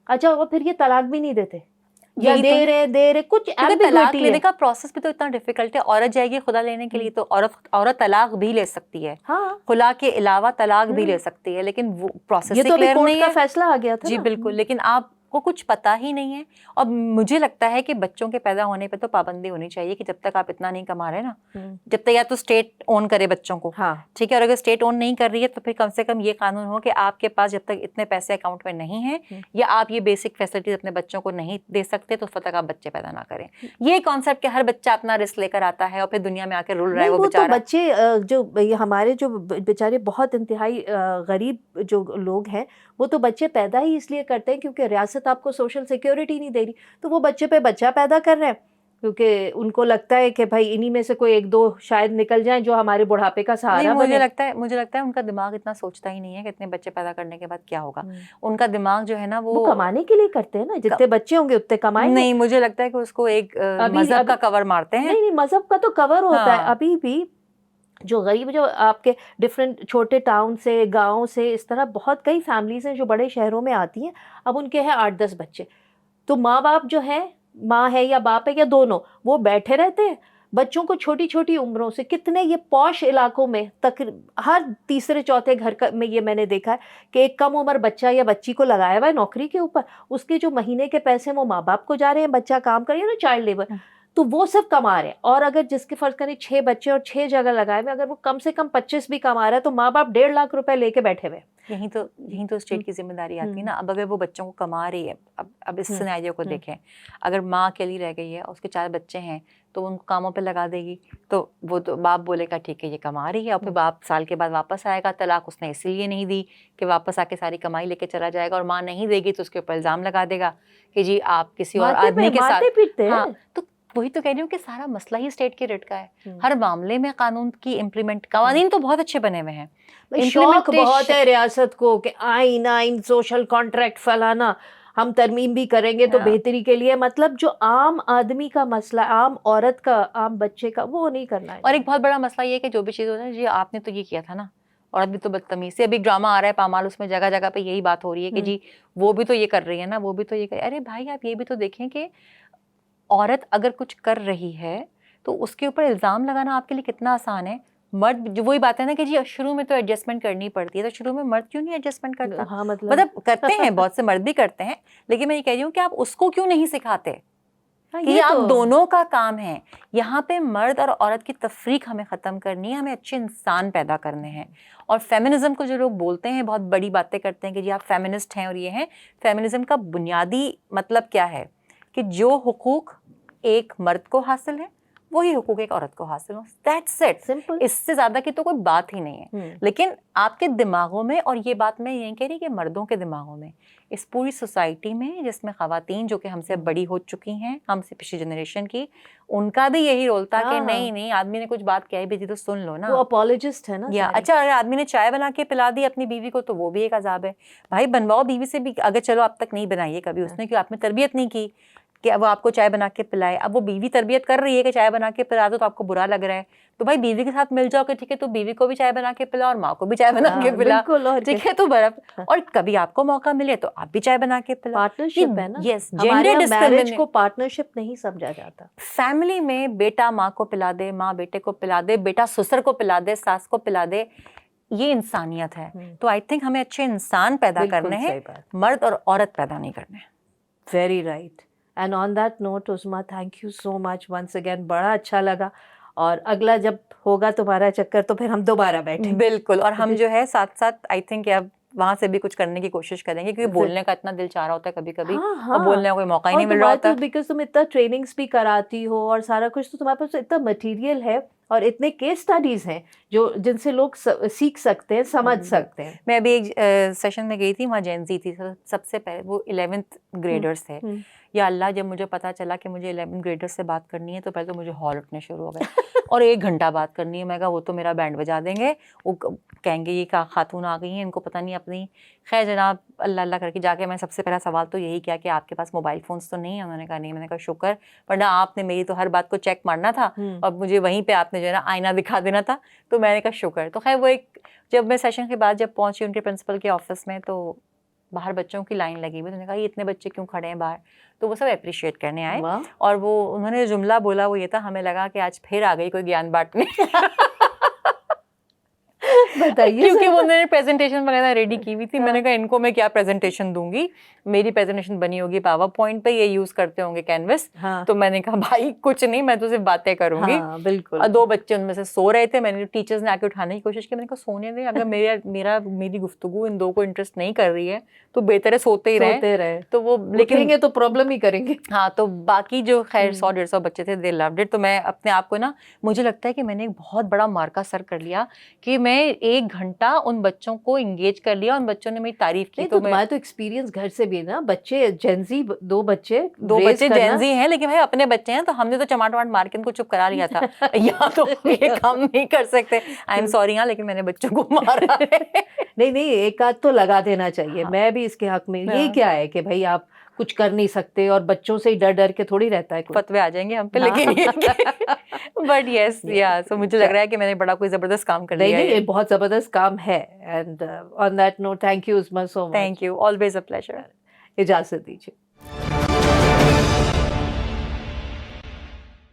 अच्छा, वो फिर ये तलाक भी नहीं देते या दे रहे कुछ तलाक लेने का प्रोसेस भी तो इतना डिफिकल्ट है। औरत जाएगी खुदा लेने के लिए तो औरत तलाक भी ले सकती है, हाँ, खुला के अलावा तलाक भी ले सकती है, लेकिन वो प्रोसेस ये तो क्लियर नहीं है। फैसला आ गया था जी बिल्कुल। लेकिन आप को कुछ पता ही नहीं है। और मुझे लगता है कि बच्चों के पैदा होने पे तो पाबंदी होनी चाहिए कि जब तक आप इतना नहीं कमा रहे ना, जब तक या तो स्टेट ओन करे बच्चों को, ठीक है, और अगर स्टेट ओन नहीं कर रही है तो फिर कम से कम ये कानून हो कि आपके पास जब तक इतने पैसे अकाउंट में नहीं है या आप ये बेसिक फैसिलिटीज अपने बच्चों को नहीं दे सकते तो तक आप बच्चे पैदा ना करें। ये कॉन्सेप्ट कि हर बच्चा अपना रिस्क लेकर आता है और फिर दुनिया में आकर रुल रहा है वो बेचारा। तो बच्चे जो हमारे जो बेचारे बहुत इंतहाई गरीब जो लोग हैं, वो तो बच्चे पैदा ही इसलिए करते हैं क्योंकि रियासत आपको सोशल सिक्योरिटी नहीं दे रही, तो वो बच्चे पे बच्चा पैदा कर रहे हैं क्योंकि उनको लगता है कि भाई इन्हीं में से कोई एक दो शायद निकल जाएं जो हमारे बुढ़ापे का सहारा बने। मुझे लगता है उनका दिमाग इतना सोचता ही नहीं है कि इतने बच्चे पैदा करने के बाद क्या होगा। उनका दिमाग जो है ना वो कमाने के लिए करते हैं ना, जितने बच्चे होंगे उतने कमाएंगे। नहीं, मुझे लगता है कि उसको एक मजहब का कवर मारते हैं। नहीं, मजहब का तो कवर होता है। अभी भी जो गरीब, जो आपके डिफरेंट छोटे टाउन से, गांव से, इस तरह बहुत कई फैमिलीज हैं जो बड़े शहरों में आती हैं। अब उनके हैं 8-10 बच्चे, तो माँ बाप जो है, माँ है या बाप है या दोनों, वो बैठे रहते हैं बच्चों को छोटी छोटी उम्रों से। कितने ये पॉश इलाकों में तक हर तीसरे चौथे घर में ये मैंने देखा है कि एक कम उम्र बच्चा या बच्ची को लगाया हुआ है नौकरी के ऊपर, उसके जो महीने के पैसे वो माँ बाप को जा रहे हैं, बच्चा काम करे ना, चाइल्ड लेबर, तो वो सब कमा रहे हैं। और अगर जिसके फर्ज करें 6 बच्चे और 6 जगह लगाए हुए, अगर वो कम से कम 25 भी कमा रहा है तो माँ बाप 1.5 लाख रुपए लेके बैठे हुए। यही तो स्टेट की जिम्मेदारी आती है ना। अब अगर वो बच्चों को कमा रही है, अब इस सिनेरियो को देखें, अगर माँ अकेली रह गई है और उसके 4 बच्चे हैं तो उनको कामों पे लगा देगी, तो वो तो बाप बोलेगा ठीक है ये कमा रही है, और फिर बाप साल के बाद वापस आएगा। तलाक उसने इसीलिए नहीं दी कि वापस आके सारी कमाई लेके चला जाएगा, और माँ नहीं देगी तो उसके ऊपर इल्जाम लगा देगा कि जी आप किसी और आदमी के साथ। हाँ, तो वही तो कह रही हूँ कि सारा मसला ही स्टेट के रेट का है। हर मामले में कानून की इम्प्लीमेंट, कानून तो बहुत अच्छे बने हुए हैं, शौक बहुत है रियासत को कि आइन सोशल कॉन्ट्रैक्ट फलाना, हम तरमीम भी करेंगे तो बेहतरी के लिए। मतलब जो आम आदमी का मसला, आम औरत का, आम बच्चे का, वो नहीं करना है। और एक बहुत बड़ा मसला ये है कि जो भी चीज़ होता है, जी आपने तो ये किया था ना, और अभी तो बदतमीज से, अभी एक ड्रामा आ रहा है पामाल, उसमें जगह जगह पे यही बात हो रही है कि जी वो भी तो ये कर रही है ना, वो भी तो ये कर। अरे भाई आप ये भी तो देखें कि औरत अगर कुछ कर रही है तो उसके ऊपर इल्ज़ाम लगाना आपके लिए कितना आसान है। मर्द जो वही बात है ना कि जी शुरू में तो एडजस्टमेंट करनी पड़ती है, तो शुरू में मर्द क्यों नहीं एडजस्टमेंट करता? हाँ, मतलब करते हैं, बहुत से मर्द भी करते हैं, लेकिन मैं ये कह रही हूँ कि आप उसको क्यों नहीं सिखाते कि आप दोनों का काम है। यहाँ पे मर्द और औरत की तफरीक हमें ख़त्म करनी है, हमें अच्छे इंसान पैदा करने हैं। और फेमिनिज्म को जो लोग बोलते हैं, बहुत बड़ी बातें करते हैं कि जी आप फेमिनिस्ट हैं और ये हैं, फेमिनिज्म का बुनियादी मतलब क्या है कि जो हुकूक एक मर्द को हासिल है वही हुकूक एक औरत को हासिल हो। That's it, simple. इससे ज्यादा की तो कोई बात ही नहीं है। लेकिन आपके दिमागों में, और ये बात मैं यही कह रही कि मर्दों के दिमागों में, इस पूरी सोसाइटी में जिसमें खवातीन जो कि हमसे बड़ी हो चुकी हैं, हमसे पिछली जनरेशन की, उनका भी यही रोल था कि नहीं आदमी ने कुछ बात कही भी थी तो सुन लो ना, वो अपॉलजिस्ट है ना। या अच्छा अगर आदमी ने चाय बना के पिला दी अपनी बीवी को तो वो भी एक अजाब है। भाई बनवाओ बीवी से भी, अगर चलो अब तक नहीं बनाई है कभी उसने, क्यों आपने तरबियत नहीं की कि वो आपको चाय बना के पिलाए। अब वो बीवी तरबियत कर रही है कि चाय बना के पिला दो, तो आपको बुरा लग रहा है, तो भाई बीवी के साथ मिल जाओ कि ठीक है तो बीवी को भी चाय बना के पिला और माँ को भी चाय बना के पिला, ठीक है, तो बर्फ। और कभी आपको मौका मिले तो आप भी चाय बना के पिला। पार्टनरशिप है ना। यस, जेंडर मैरिज को पार्टनरशिप नहीं समझा जाता। फैमिली में बेटा माँ को पिला दे, माँ बेटे को पिला दे, बेटा ससुर को पिला दे, सास को पिला दे, ये इंसानियत है। तो आई थिंक हमें अच्छे इंसान पैदा करने हैं, मर्द और औरत पैदा नहीं करने। Very right. And on that note Usma, thank you so much once again, बड़ा अच्छा लगा। और अगला जब होगा तुम्हारा चक्कर तो फिर हम दोबारा बैठेंगे। बिल्कुल, और हम जो है साथ साथ आई थिंक अब वहाँ से भी कुछ करने की कोशिश करेंगे, क्योंकि बोलने का इतना दिल चाह रहा होता है कभी कभी, और बोलने का कोई मौका ही नहीं मिल रहा होता। बिकॉज तुम इतना ट्रेनिंग्स भी कराती हो और सारा कुछ, तो तुम्हारे पास इतना मटेरियल है और इतने केस स्टडीज हैं जो जिनसे लोग सीख सकते हैं, समझ सकते हैं। मैं अभी एक सेशन में गई थी, वहाँ जेनजी थी, सबसे पहले वो 11th ग्रेडर्स थे। या अल्लाह, जब मुझे पता चला कि मुझे 11th ग्रेडर्स से बात करनी है तो पहले तो मुझे हॉल उठने शुरू हो गए और 1 घंटा बात करनी है। मैं कहा वो तो मेरा बैंड बजा देंगे, वो कहेंगे ये का खातून आ गई हैं, इनको पता नहीं अपनी। खैर जनाब, अल्लाह अल्लाह करके जाके मैं सबसे पहला सवाल तो यही किया कि आपके पास मोबाइल फ़ोन्स तो नहीं है? उन्होंने कहा नहीं। मैंने कहा शुक्र, वरना आपने मेरी तो हर बात को चेक मारना था और मुझे वहीं पे आपने जो है ना आईना दिखा देना था। तो मैंने कहा शुक्र। तो खैर वो एक, जब मैं सेशन के बाद जब पहुंची उनके प्रिंसिपल के ऑफिस में, तो बाहर बच्चों की लाइन लगी हुई। उन्होंने कहा ये इतने बच्चे क्यों खड़े हैं बाहर? तो वो सब अप्रिशिएट करने आए, और वो उन्होंने जुमला बोला वो ये था, हमें लगा कि आज फिर आ गई कोई ज्ञान बांटने। बताइए क्योंकि ज़रा। उन्होंने प्रेजेंटेशन वगैरह रेडी की हुई थी। मैंने कहा इनको मैं क्या प्रेजेंटेशन दूंगी, मेरी प्रेजेंटेशन बनी होगी पावर पॉइंट पे, ये यूज करते होंगे कैनवस। हाँ तो मैंने कहा भाई कुछ नहीं, मैं तो सिर्फ बातें करूंगी। हाँ बिल्कुल। और 2 बच्चे उनमें से सो रहे थे, मैंने टीचर्स ने आके उठाने की कोशिश की, मैंने कहा सोने दे, अगर मेरी गुफ्तगू इन 2 को इंटरेस्ट नहीं कर रही है तो बेहतर है सोते ही रहे। सोते रहे, तो वो लेकिन उठेंगे तो प्रॉब्लम ही करेंगे। हाँ, तो बाकी जो खैर 100 हम्म। 150 बच्चे थे, दे लव्ड इट। तो मैं अपने आप को ना, मुझे लगता है कि मैंने एक बहुत बड़ा मार्का सर कर लिया कि मैं 1 घंटा उन बच्चों को एंगेज कर लिया, उन बच्चों ने मेरी तारीफ की। नहीं तो तो मैं तुम्हारा तो एक्सपीरियंस घर से भी है ना, बच्चे जेंजी 2 बच्चे 2 रेज बच्चे करना। जेनजी हैं, लेकिन भाई अपने बच्चे हैं, तो हमने तो चमाट वमाट मार के इनको चुप करा लिया था। या तो ये काम नहीं कर सकते, आई एम सॉरी हाँ, लेकिन मैंने बच्चों को मारा है। नहीं नहीं, एक आध तो लगा देना चाहिए। हाँ, मैं भी इसके हक में, ये हाँ। क्या है कि भाई आप कुछ कर नहीं सकते और बच्चों से ही डर डर के थोड़ी रहता है कोई। फतवे आ जाएंगे हम पे, हाँ। लेकिन ये बट यस या सो मुझे लग रहा है कि मैंने बड़ा कोई जबरदस्त काम कर नहीं लिया नहीं, ये है। बहुत जबरदस्त काम है। And on that note, thank you Usma so much. Thank you, always a pleasure. इजाजत दीजिए।